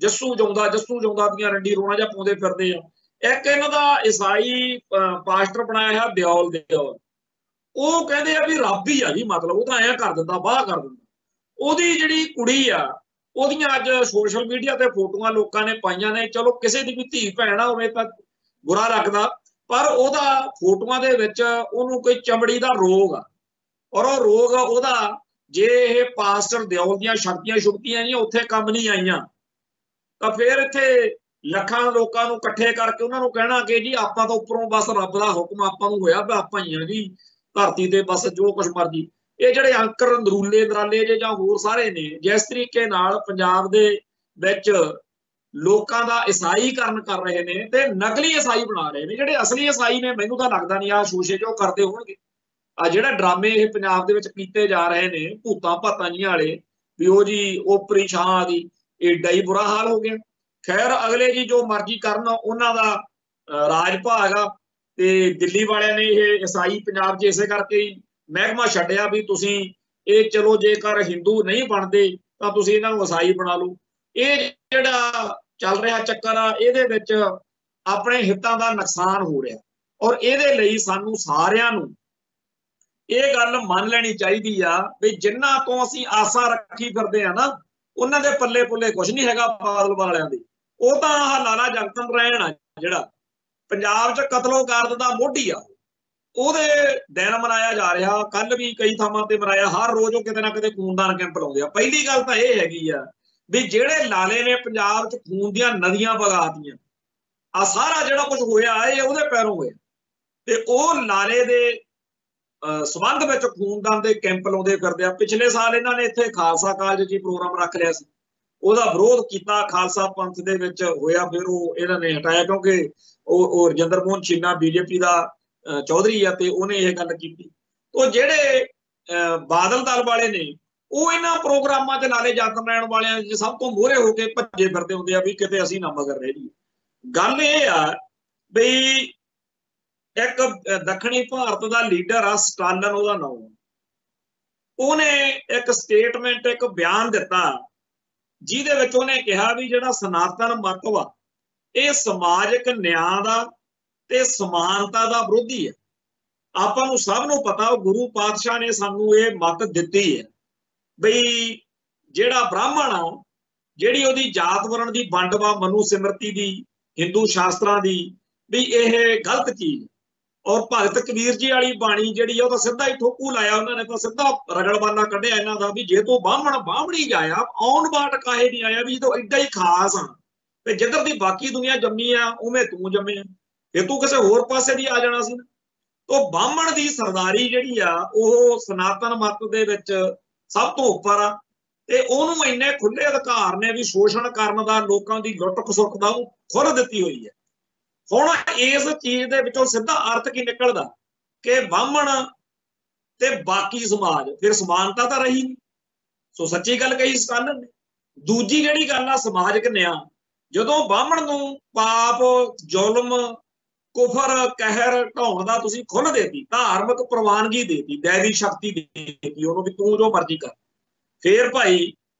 ਜੱਸੂ ਜਿਉਂਦਾ ਦੀਆਂ ਰੰਡੀ ਰੋਣਾ ਜਿਹਾ ਪਾਉਂਦੇ ਫਿਰਦੇ ਆ। ਇੱਕ ਇਹਨਾਂ ਦਾ ਈਸਾਈ ਪਾਸਟਰ ਬਣਾਇਆ ਹੈ ਦਿਓਲ, ਉਹ ਕਹਿੰਦੇ ਆ ਵੀ ਰੱਬ ਹੀ ਆ ਜੀ, ਮਤਲਬ ਉਹ ਤਾਂ ਐਂ ਕਰ ਦਿੰਦਾ, ਬਾਹ ਕਰ ਦਿੰਦਾ। ਉਹਦੀ ਜਿਹੜੀ ਕੁੜੀ ਆ ਉਹਦੀਆਂ ਅੱਜ ਸੋਸ਼ਲ ਮੀਡੀਆ ਤੇ ਫੋਟੋਆਂ ਲੋਕਾਂ ਨੇ ਪਾਈਆਂ ਨੇ। ਚਲੋ ਕਿਸੇ ਦੀ ਵੀ ਧੀ ਭੈਣ ਹੋਵੇ ਤਾਂ ਬੁਰਾ ਲੱਗਦਾ, ਪਰ ਉਹਦਾ ਫੋਟੋਆਂ ਦੇ ਵਿੱਚ ਉਹਨੂੰ ਕੋਈ ਚਮੜੀ ਦਾ ਰੋਗ ਆ, ਔਰ ਉਹ ਰੋਗ ਉਹਦਾ ਜੇ ਇਹ ਪਾਸਟਰ ਦਿਓਲ ਦੀਆਂ ਸ਼ਕਤੀਆਂ ਸ਼ੁਕਤੀਆਂ ਜੀ ਉੱਥੇ ਕੰਮ ਨਹੀਂ ਆਈਆਂ ਤਾਂ ਫਿਰ ਇੱਥੇ ਲੱਖਾਂ ਲੋਕਾਂ ਨੂੰ ਇਕੱਠੇ ਕਰਕੇ ਉਹਨਾਂ ਨੂੰ ਕਹਿਣਾ ਕਿ ਜੀ ਆਪਾਂ ਤਾਂ ਉੱਪਰੋਂ ਬਸ ਰੱਬ ਦਾ ਹੁਕਮ ਆਪਾਂ ਨੂੰ ਹੋਇਆ ਵੀ ਆਪਾਂ ਹੀ ਆ ਜੀ ਧਰਤੀ ਤੇ, ਬਸ ਜੋ ਕੁਛ ਮਰਜੀ। ਇਹ ਜਿਹੜੇ ਅੰਕਰ ਨਰੂਲੇ ਨਰਾਲੇ ਜੇ ਜਾਂ ਹੋਰ ਸਾਰੇ ਨੇ ਜਿਸ ਤਰੀਕੇ ਨਾਲ ਪੰਜਾਬ ਦੇ ਵਿੱਚ ਲੋਕਾਂ ਦਾ ਈਸਾਈਕਰਨ ਕਰ ਰਹੇ ਨੇ ਤੇ ਨਕਲੀ ਈਸਾਈ ਬਣਾ ਰਹੇ ਨੇ। ਜਿਹੜੇ ਅਸਲੀ ਈਸਾਈ ਨੇ ਮੈਨੂੰ ਤਾਂ ਲੱਗਦਾ ਨਹੀਂ ਆ ਸ਼ੋਸ਼ੇ ਜੋ ਕਰਦੇ ਹੋਣਗੇ। ਆ ਜਿਹੜਾ ਡਰਾਮੇ ਇਹ ਪੰਜਾਬ ਦੇ ਵਿੱਚ ਕੀਤੇ ਜਾ ਰਹੇ ਨੇ ਭੂਤਾਂ ਭਾਤਾਂ ਜੀਆਂ ਵਾਲੇ ਵੀ ਉਹ ਜੀ ਓਪਰੀ ਛਾਂ ਆ ਗਈ, ਏਡਾ ਹੀ ਬੁਰਾ ਹਾਲ ਹੋ ਗਿਆ। ਖੈਰ ਅਗਲੇ ਜੀ ਜੋ ਮਰਜ਼ੀ ਕਰਨ, ਉਹਨਾਂ ਦਾ ਰਾਜ ਭਾਗ ਆ। ਤੇ ਦਿੱਲੀ ਵਾਲਿਆਂ ਨੇ ਇਹ ਈਸਾਈ ਪੰਜਾਬ 'ਚ ਇਸੇ ਕਰਕੇ ਹੀ ਮਹਿਕਮਾ ਛੱਡਿਆ ਵੀ ਤੁਸੀਂ ਇਹ ਚਲੋ ਜੇਕਰ ਹਿੰਦੂ ਨਹੀਂ ਬਣਦੇ ਤਾਂ ਤੁਸੀਂ ਇਹਨਾਂ ਨੂੰ ਈਸਾਈ ਬਣਾ ਲਓ। ਇਹ ਜਿਹੜਾ ਚੱਲ ਰਿਹਾ ਚੱਕਰ ਆ ਇਹਦੇ ਵਿੱਚ ਆਪਣੇ ਹਿੱਤਾਂ ਦਾ ਨੁਕਸਾਨ ਹੋ ਰਿਹਾ, ਔਰ ਇਹਦੇ ਲਈ ਸਾਨੂੰ ਸਾਰਿਆਂ ਨੂੰ ਇਹ ਗੱਲ ਮੰਨ ਲੈਣੀ ਚਾਹੀਦੀ ਆ ਵੀ ਜਿਨ੍ਹਾਂ ਤੋਂ ਅਸੀਂ ਆਸਾਂ ਰੱਖੀ ਫਿਰਦੇ ਆ ਨਾ ਉਹਨਾਂ ਦੇ ਪੱਲੇ ਪੁੱਲੇ ਕੁਛ ਨਹੀਂ ਹੈਗਾ ਬਾਦਲ ਵਾਲਿਆਂ ਦੇ। ਉਹ ਤਾਂ ਆਹ ਲਾਲਾ ਜਗਤ ਰਾਇਣ ਆ ਜਿਹੜਾ ਪੰਜਾਬ 'ਚ ਕਤਲੋਗਾਰਦ ਦਾ ਮੋਢੀ ਆ, ਉਹਦੇ ਦਿਨ ਮਨਾਇਆ ਜਾ ਰਿਹਾ। ਕੱਲ ਵੀ ਕਈ ਥਾਵਾਂ ਤੇ ਮਨਾਇਆ, ਹਰ ਰੋਜ਼ ਉਹ ਕਿਤੇ ਨਾ ਕਿਤੇ ਖੂਨਦਾਨ ਕੈਂਪ ਲਾਉਂਦੇ ਆ। ਪਹਿਲੀ ਗੱਲ ਤਾਂ ਇਹ ਹੈਗੀ ਆ ਵੀ ਜਿਹੜੇ ਲਾਲੇ ਨੇ ਪੰਜਾਬ 'ਚ ਖੂਨ ਦੀਆਂ ਨਦੀਆਂ ਵਗਾਤੀਆਂ, ਆ ਸਾਰਾ ਜਿਹੜਾ ਕੁਝ ਹੋਇਆ ਇਹ ਉਹਦੇ ਪੈਰੋਂ ਹੋਇਆ। ਤੇ ਉਹ ਲਾਲੇ ਦੇ ਸੰਬੰਧ ਵਿੱਚ ਖੂਨਦਾਨ ਦੇ ਕੈਂਪ ਲਾਉਂਦੇ ਫਿਰਦੇ ਆ। ਪਿਛਲੇ ਸਾਲ ਇਹਨਾਂ ਨੇ ਇੱਥੇ ਖਾਲਸਾ ਕਾਲਜ 'ਚ ਪ੍ਰੋਗਰਾਮ ਰੱਖ ਲਿਆ ਸੀ, ਉਹਦਾ ਵਿਰੋਧ ਕੀਤਾ, ਖਾਲਸਾ ਪੰਥ ਦੇ ਵਿੱਚ ਹੋਇਆ, ਫਿਰ ਉਹ ਇਹਨਾਂ ਨੇ ਹਟਾਇਆ ਕਿਉਂਕਿ ਉਹ ਰਜਿੰਦਰ ਮੋਹਨ ਛੀਨਾ ਬੀਜੇਪੀ ਦਾ ਚੌਧਰੀ ਆ ਤੇ ਉਹਨੇ ਇਹ ਗੱਲ ਕੀਤੀ। ਉਹ ਜਿਹੜੇ ਬਾਦਲ ਦਲ ਵਾਲੇ ਨੇ ਉਹ ਇਹਨਾਂ ਪ੍ਰੋਗਰਾਮਾਂ 'ਚ ਲਾਲੇ ਜਗਤ ਨਾਰਾਇਣ ਵਾਲਿਆਂ 'ਚ ਸਭ ਤੋਂ ਮੋਹਰੇ ਹੋ ਕੇ ਭੱਜੇ ਫਿਰਦੇ ਹੁੰਦੇ ਆ ਵੀ ਕਿਤੇ ਅਸੀਂ ਨਾ ਮਗਰ ਰਹਿ ਜਾਈਏ। ਗੱਲ ਇਹ ਆ ਬਈ ਇੱਕ ਦੱਖਣੀ ਭਾਰਤ ਦਾ ਲੀਡਰ ਆ ਸਟਾਲਨ, ਉਹਦਾ ਨਾਮ, ਉਹਨੇ ਇੱਕ ਸਟੇਟਮੈਂਟ ਇੱਕ ਬਿਆਨ ਦਿੱਤਾ ਜਿਹਦੇ ਵਿੱਚ ਉਹਨੇ ਕਿਹਾ ਵੀ ਜਿਹੜਾ ਸਨਾਤਨ ਮਤ ਵਾ ਇਹ ਸਮਾਜਿਕ ਨਿਆਂ ਦਾ ਤੇ ਸਮਾਨਤਾ ਦਾ ਵਿਰੋਧੀ ਹੈ। ਆਪਾਂ ਨੂੰ ਸਭ ਨੂੰ ਪਤਾ ਗੁਰੂ ਪਾਤਸ਼ਾਹ ਨੇ ਸਾਨੂੰ ਇਹ ਮੱਤ ਦਿੱਤੀ ਹੈ ਬਈ ਜਿਹੜਾ ਬ੍ਰਾਹਮਣ ਆ, ਜਿਹੜੀ ਉਹਦੀ ਜਾਤ ਵਰਣ ਦੀ ਵੰਡ ਵਾ ਮਨੂ ਸਿਮਰਤੀ ਦੀ ਹਿੰਦੂ ਸ਼ਾਸਤਰਾਂ ਦੀ, ਵੀ ਇਹ ਗਲਤ ਚੀਜ਼। ਔਰ ਭਗਤ ਕਬੀਰ ਜੀ ਵਾਲੀ ਬਾਣੀ ਜਿਹੜੀ ਆ ਉਹ ਤਾਂ ਸਿੱਧਾ ਹੀ ਠੋਕੂ ਲਾਇਆ, ਉਹਨਾਂ ਨੇ ਤਾਂ ਸਿੱਧਾ ਰਗੜਬਾਨਾ ਕੱਢਿਆ ਇਹਨਾਂ ਦਾ ਵੀ ਜੇ ਤੂੰ ਬਾਹਮਣੀ ਜਾਇਆ ਆਉਣ ਬਾਟ ਕਾਹੇ ਨਹੀਂ ਆਇਆ, ਵੀ ਜਦੋਂ ਏਡਾ ਹੀ ਖਾਸ ਆ ਤੇ ਜਿੱਧਰ ਦੀ ਬਾਕੀ ਦੁਨੀਆ ਜੰਮੀ ਆ ਉਵੇਂ ਤੂੰ ਜੰਮਿਆ, ਤੇ ਤੂੰ ਕਿਸੇ ਹੋਰ ਪਾਸੇ ਦੀ ਆ ਜਾਣਾ ਸੀ ਨਾ। ਉਹ ਬਾਹਮਣ ਦੀ ਸਰਦਾਰੀ ਜਿਹੜੀ ਆ ਉਹ ਸਨਾਤਨ ਮਤ ਦੇ ਵਿੱਚ ਸਭ ਤੋਂ ਉੱਪਰ ਆ ਤੇ ਉਹਨੂੰ ਇੰਨੇ ਖੁੱਲੇ ਅਧਿਕਾਰ ਨੇ ਵੀ ਸ਼ੋਸ਼ਣ ਕਰਨ ਦਾ, ਲੋਕਾਂ ਦੀ ਲੁੱਟ ਖਸੁੱਟ ਦਾ ਉਹ ਖੁੱਲ੍ਹ ਦਿੱਤੀ ਹੋਈ ਹੈ। ਹੁਣ ਇਸ ਚੀਜ਼ ਦੇ ਵਿੱਚੋਂ ਸਿੱਧਾ ਅਰਥ ਕੀ ਨਿਕਲਦਾ ਕਿ ਬਾਹਮਣ ਤੇ ਬਾਕੀ ਸਮਾਜ ਫਿਰ ਸਮਾਨਤਾ ਤਾਂ ਰਹੀ ਨਹੀਂ। ਸੋ ਸੱਚੀ ਗੱਲ ਕਹੀ ਸਟਾਲਨ ਨੇ। ਦੂਜੀ ਜਿਹੜੀ ਗੱਲ ਆ ਸਮਾਜਿਕ ਨਿਆਂ, ਜਦੋਂ ਬਾਹਮਣ ਨੂੰ ਪਾਪ ਜ਼ੁਲਮ ਕੁਫਰ ਕਹਿਰ ਢਾਉਣ ਦਾ ਤੁਸੀਂ ਖੁੱਲ੍ਹ ਦੇਤੀ, ਧਾਰਮਿਕ ਪ੍ਰਵਾਨਗੀ ਦੇਤੀ, ਦੈਵੀ ਸ਼ਕਤੀ ਦੇਤੀ ਉਹਨੂੰ ਵੀ ਤੂੰ ਜੋ ਮਰਜ਼ੀ ਕਰ, ਫੇਰ ਭਾਈ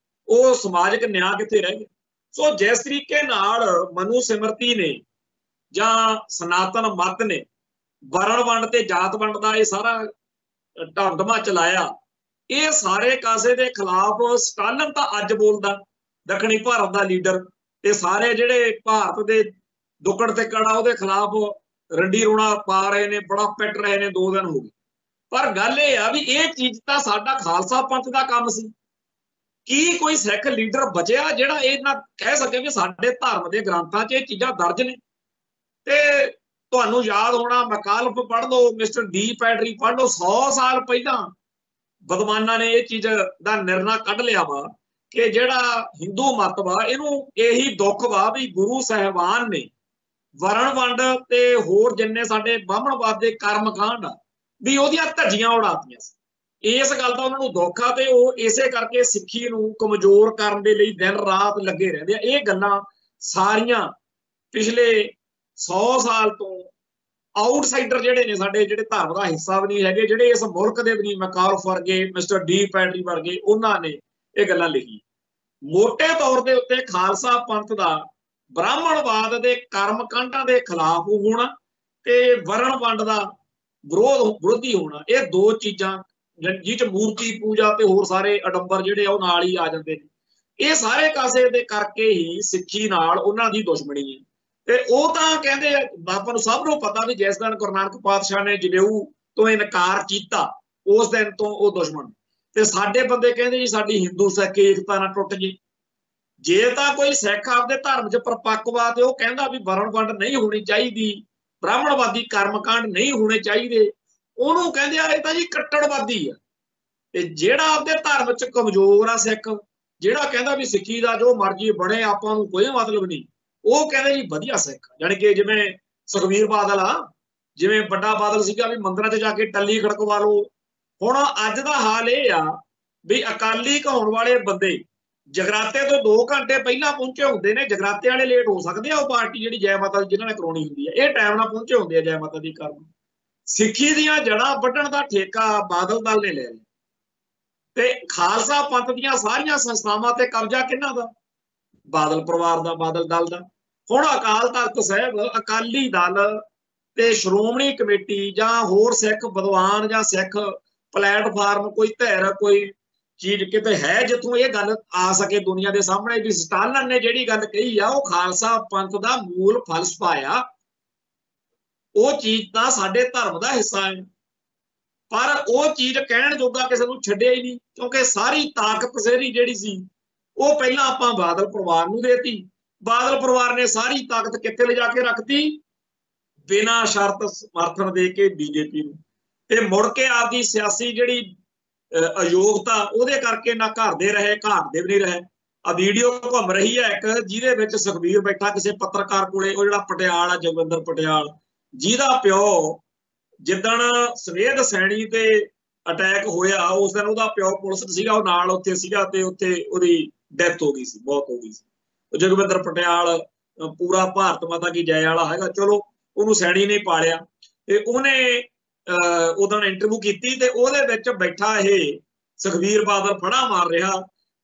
ਉਹ ਸਮਾਜਿਕ ਨਿਆਂ ਕਿੱਥੇ ਰਹਿ ਗਿਆ। ਸੋ ਜਿਸ ਤਰੀਕੇ ਨਾਲ ਮਨੂ ਸਿਮਰਤੀ ਨੇ ਜਾਂ ਸਨਾਤਨ ਮਤ ਨੇ ਵਰਣ ਵੰਡ ਤੇ ਜਾਤ ਵੰਡ ਦਾ ਇਹ ਸਾਰਾ ਢਮਢਮਾ ਚਲਾਇਆ, ਇਹ ਸਾਰੇ ਕਾਸੇ ਦੇ ਖਿਲਾਫ ਸਟਾਲਨ ਤਾਂ ਅੱਜ ਬੋਲਦਾ, ਦੱਖਣੀ ਭਾਰਤ ਦਾ ਲੀਡਰ, ਤੇ ਸਾਰੇ ਜਿਹੜੇ ਭਾਰਤ ਦੇ ਦੁੱਕੜ ਤੇ ਕੜਾ ਉਹਦੇ ਖਿਲਾਫ ਰੰਡੀ ਰੋਣਾ ਪਾ ਰਹੇ ਨੇ, ਬੜਾ ਪਿੱਟ ਰਹੇ ਨੇ, 2 ਦਿਨ ਹੋ ਗਏ। ਪਰ ਗੱਲ ਇਹ ਆ ਵੀ ਇਹ ਚੀਜ਼ ਤਾਂ ਸਾਡਾ ਖਾਲਸਾ ਪੰਥ ਦਾ ਕੰਮ ਸੀ। ਕੀ ਕੋਈ ਸਿੱਖ ਲੀਡਰ ਬਚਿਆ ਜਿਹੜਾ ਇਹ ਨਾ ਕਹਿ ਸਕੇ ਵੀ ਸਾਡੇ ਧਰਮ ਦੇ ਗ੍ਰੰਥਾਂ 'ਚ ਇਹ ਚੀਜ਼ਾਂ ਦਰਜ ਨੇ? ਤੇ ਤੁਹਾਨੂੰ ਯਾਦ ਹੋਣਾ ਮਕਾਲਫ ਪੜ੍ਹ ਲਓ, ਮਿਸਟਰ ਡੀ ਪੈਟਰੀ ਪੜ੍ਹ ਲਓ, 100 ਸਾਲ ਪਹਿਲਾਂ ਵਿਦਵਾਨਾਂ ਨੇ ਇਹ ਚੀਜ਼ ਦਾ ਨਿਰਣਾ ਕੱਢ ਲਿਆ ਵਾ ਕਿ ਜਿਹੜਾ ਹਿੰਦੂ ਮਤ ਵਾ ਇਹਨੂੰ ਇਹੀ ਦੁੱਖ ਵਾ ਵੀ ਗੁਰੂ ਸਾਹਿਬਾਨ ਨੇ ਵਰਣ ਵੰਡ ਤੇ ਹੋਰ ਜਿੰਨੇ ਸਾਡੇ ਬਾਹਮਣਵਾਦ ਦੇ ਕਰਮ ਕਾਂਡ ਆ ਵੀ ਉਹਦੀਆਂ ਧੱਜੀਆਂ ਉਡਾਤੀਆਂ ਸੀ। इस गल का उन्होंने दुख आ ते वो इसे करके सिक्खी नूं कमजोर करने दे लई दिन रात लगे रहंदे आ। ये गल्लां सारियां पिछले 100 साल तो आउटसाइडर जिहड़े ने साडे जिहड़े धर्म का हिस्सा भी नहीं हैगे, जिहड़े इस मुल्क दे भी नहीं, मैकार्थ वर्गे, मिस्टर डी पैटरी वर्गे, उन्हां ने ये गल्लां लिखी। मोटे तौर के उत्ते खालसा पंथ का ब्राह्मणवाद के कर्म कांडां के खिलाफ होना ते वरण वंड का विरोधी होना, ये दो चीज़ां जिस मूर्ति पूजा ते होर सारे अडंबर जिहड़े आ नाल ही आ जांदे ने। ये सारे कासे दे करके ही सिੱਖੀ नाल उन्हां दी दुश्मनी है। ते ਉਹ ਤਾਂ ਕਹਿੰਦੇ ਆਪਾਂ ਨੂੰ ਸਭ ਨੂੰ ਪਤਾ ਵੀ ਜਿਸ ਦਿਨ ਗੁਰੂ ਨਾਨਕ ਪਾਤਸ਼ਾਹ ਨੇ ਜਨੇਊ ਤੋਂ ਇਨਕਾਰ ਕੀਤਾ ਉਸ ਦਿਨ ਤੋਂ ਉਹ ਦੁਸ਼ਮਣ। ਤੇ ਸਾਡੇ ਬੰਦੇ ਕਹਿੰਦੇ ਜੀ ਸਾਡੀ ਹਿੰਦੂ ਸਿੱਖ ਏਕਤਾ ਨਾ ਟੁੱਟ ਜੇ। ਜੇ ਤਾਂ ਕੋਈ ਸਿੱਖ ਆਪਦੇ ਧਰਮ 'ਚ ਪਰਪੱਕਵਾ ਤੇ ਉਹ ਕਹਿੰਦਾ ਵੀ ਵਰਣ ਵੰਡ ਨਹੀਂ ਹੋਣੀ ਚਾਹੀਦੀ, ਬ੍ਰਾਹਮਣਵਾਦੀ ਕਰਮਕਾਂਡ ਨਹੀਂ ਹੋਣੇ ਚਾਹੀਦੇ, ਉਹਨੂੰ ਕਹਿੰਦੇ ਆ ਇਹ ਤਾਂ ਜੀ ਕੱਟੜਵਾਦੀ ਆ। ਤੇ ਜਿਹੜਾ ਆਪਦੇ ਧਰਮ 'ਚ ਕਮਜ਼ੋਰ ਆ ਸਿੱਖ, ਜਿਹੜਾ ਕਹਿੰਦਾ ਵੀ ਸਿੱਖੀ ਦਾ ਜੋ ਮਰਜ਼ੀ ਬਣੇ ਆਪਾਂ ਨੂੰ ਕੋਈ ਮਤਲਬ ਨਹੀਂ, ਉਹ ਕਹਿੰਦੇ ਜੀ ਵਧੀਆ ਸਿੱਖ। ਜਾਣੀ ਕਿ ਜਿਵੇਂ ਸੁਖਬੀਰ ਬਾਦਲ ਆ, ਜਿਵੇਂ ਵੱਡਾ ਬਾਦਲ ਸੀਗਾ ਵੀ ਮੰਦਰਾਂ 'ਚ ਜਾ ਕੇ ਟੱਲੀ ਖੜਕਵਾ ਲਓ। ਹੁਣ ਅੱਜ ਦਾ ਹਾਲ ਇਹ ਆ ਵੀ ਅਕਾਲੀ ਕਹਾਉਣ ਵਾਲੇ ਬੰਦੇ ਜਗਰਾਤੇ ਤੋਂ 2 ਘੰਟੇ ਪਹਿਲਾਂ ਪਹੁੰਚੇ ਹੁੰਦੇ ਨੇ। ਜਗਰਾਤੇ ਵਾਲੇ ਲੇਟ ਹੋ ਸਕਦੇ ਆ, ਉਹ ਪਾਰਟੀ ਜਿਹੜੀ ਜੈ ਮਾਤਾ ਦੀ ਜਿਹਨਾਂ ਨੇ ਕਰਾਉਣੀ ਹੁੰਦੀ ਹੈ, ਇਹ ਟਾਈਮ ਨਾਲ ਪਹੁੰਚੇ ਹੁੰਦੇ ਆ ਜੈ ਮਾਤਾ ਦੀ ਕਰਨ। ਸਿੱਖੀ ਦੀਆਂ ਜੜ੍ਹਾਂ ਵੱਢਣ ਦਾ ਠੇਕਾ ਬਾਦਲ ਦਲ ਨੇ ਲੈ ਲਿਆ ਤੇ ਖਾਲਸਾ ਪੰਥ ਦੀਆਂ ਸਾਰੀਆਂ ਸੰਸਥਾਵਾਂ ਤੇ ਕਬਜ਼ਾ ਕਿਹਨਾਂ ਦਾ? ਬਾਦਲ ਪਰਿਵਾਰ ਦਾ, ਬਾਦਲ ਦਲ ਦਾ। ਹੁਣ ਅਕਾਲ ਤਖਤ ਸਾਹਿਬ, ਅਕਾਲੀ ਦਲ ਤੇ ਸ਼੍ਰੋਮਣੀ ਕਮੇਟੀ ਜਾਂ ਹੋਰ ਸਿੱਖ ਵਿਦਵਾਨ ਜਾਂ ਸਿੱਖ ਪਲੇਟਫਾਰਮ, ਕੋਈ ਧਿਰ, ਕੋਈ ਚੀਜ਼ ਕਿਤੇ ਹੈ ਜਿੱਥੋਂ ਇਹ ਗੱਲ ਆ ਸਕੇ ਦੁਨੀਆ ਦੇ ਸਾਹਮਣੇ ਵੀ ਸਟਾਲਨ ਨੇ ਜਿਹੜੀ ਗੱਲ ਕਹੀ ਆ ਉਹ ਖਾਲਸਾ ਪੰਥ ਦਾ ਮੂਲ ਫਲਸਫਾ ਆ, ਉਹ ਚੀਜ਼ ਤਾਂ ਸਾਡੇ ਧਰਮ ਦਾ ਹਿੱਸਾ ਹੈ। ਪਰ ਉਹ ਚੀਜ਼ ਕਹਿਣ ਜੋਗਾ ਕਿਸੇ ਨੂੰ ਛੱਡਿਆ ਹੀ ਨਹੀਂ, ਕਿਉਂਕਿ ਸਾਰੀ ਤਾਕਤ ਸਹਿਰੀ ਜਿਹੜੀ ਸੀ ਉਹ ਪਹਿਲਾਂ ਆਪਾਂ ਬਾਦਲ ਪਰਿਵਾਰ ਨੂੰ ਦੇਤੀ। ਬਾਦਲ ਪਰਿਵਾਰ ਨੇ ਸਾਰੀ ਤਾਕਤ ਕਿੱਥੇ ਲਿਜਾ ਕੇ ਰੱਖਤੀ? ਬਿਨਾਂ ਸ਼ਰਤ ਸਮਰਥਨ ਦੇ ਕੇ ਬੀਜੇਪੀ ਨੂੰ। ਤੇ ਮੁੜ ਕੇ ਆਪਦੀ ਸਿਆਸੀ ਜਿਹੜੀ ਅਯੋਗਤਾ ਉਹਦੇ ਕਰਕੇ ਨਾ ਘਰ ਦੇ ਰਹੇ, ਘਾਟ ਦੇ ਵੀ ਨਹੀਂ ਰਹੇ। ਆ ਵੀਡੀਓ ਘੁੰਮ ਰਹੀ ਹੈ ਇੱਕ, ਜਿਹਦੇ ਵਿੱਚ ਸੁਖਬੀਰ ਬੈਠਾ ਕਿਸੇ ਪੱਤਰਕਾਰ ਕੋਲੇ, ਉਹ ਜਿਹੜਾ ਪਟਿਆਲ ਆ, ਜਗਵਿੰਦਰ ਪਟਿਆਲ, ਜਿਹਦਾ ਪਿਓ ਜਿੱਦਣ ਸਵੇਦ ਸੈਣੀ ਤੇ ਅਟੈਕ ਹੋਇਆ ਉਸ ਦਿਨ ਉਹਦਾ ਪਿਓ ਪੁਲਿਸ ਸੀਗਾ, ਉਹ ਨਾਲ ਉੱਥੇ ਸੀਗਾ ਤੇ ਉੱਥੇ ਉਹਦੀ ਡੈਥ ਹੋ ਗਈ ਸੀ, ਮੌਤ ਹੋ ਗਈ ਸੀ। ਜਗਵਿੰਦਰ ਪਟਿਆਲ ਪੂਰਾ ਭਾਰਤ ਮਾਤਾ ਕੀ ਜੈ ਵਾਲਾ ਹੈਗਾ, ਚਲੋ ਉਹਨੂੰ ਸੈਣੀ ਨੇ ਪਾਲਿਆ ਤੇ ਉਹਨੇ ਉਦੋਂ ਇੰਟਰਵਿਊ ਕੀਤੀ ਤੇ ਉਹਦੇ ਵਿੱਚ ਬੈਠਾ ਇਹ ਸੁਖਬੀਰ ਬਾਦਲ ਫੜਾ ਮਾਰ ਰਿਹਾ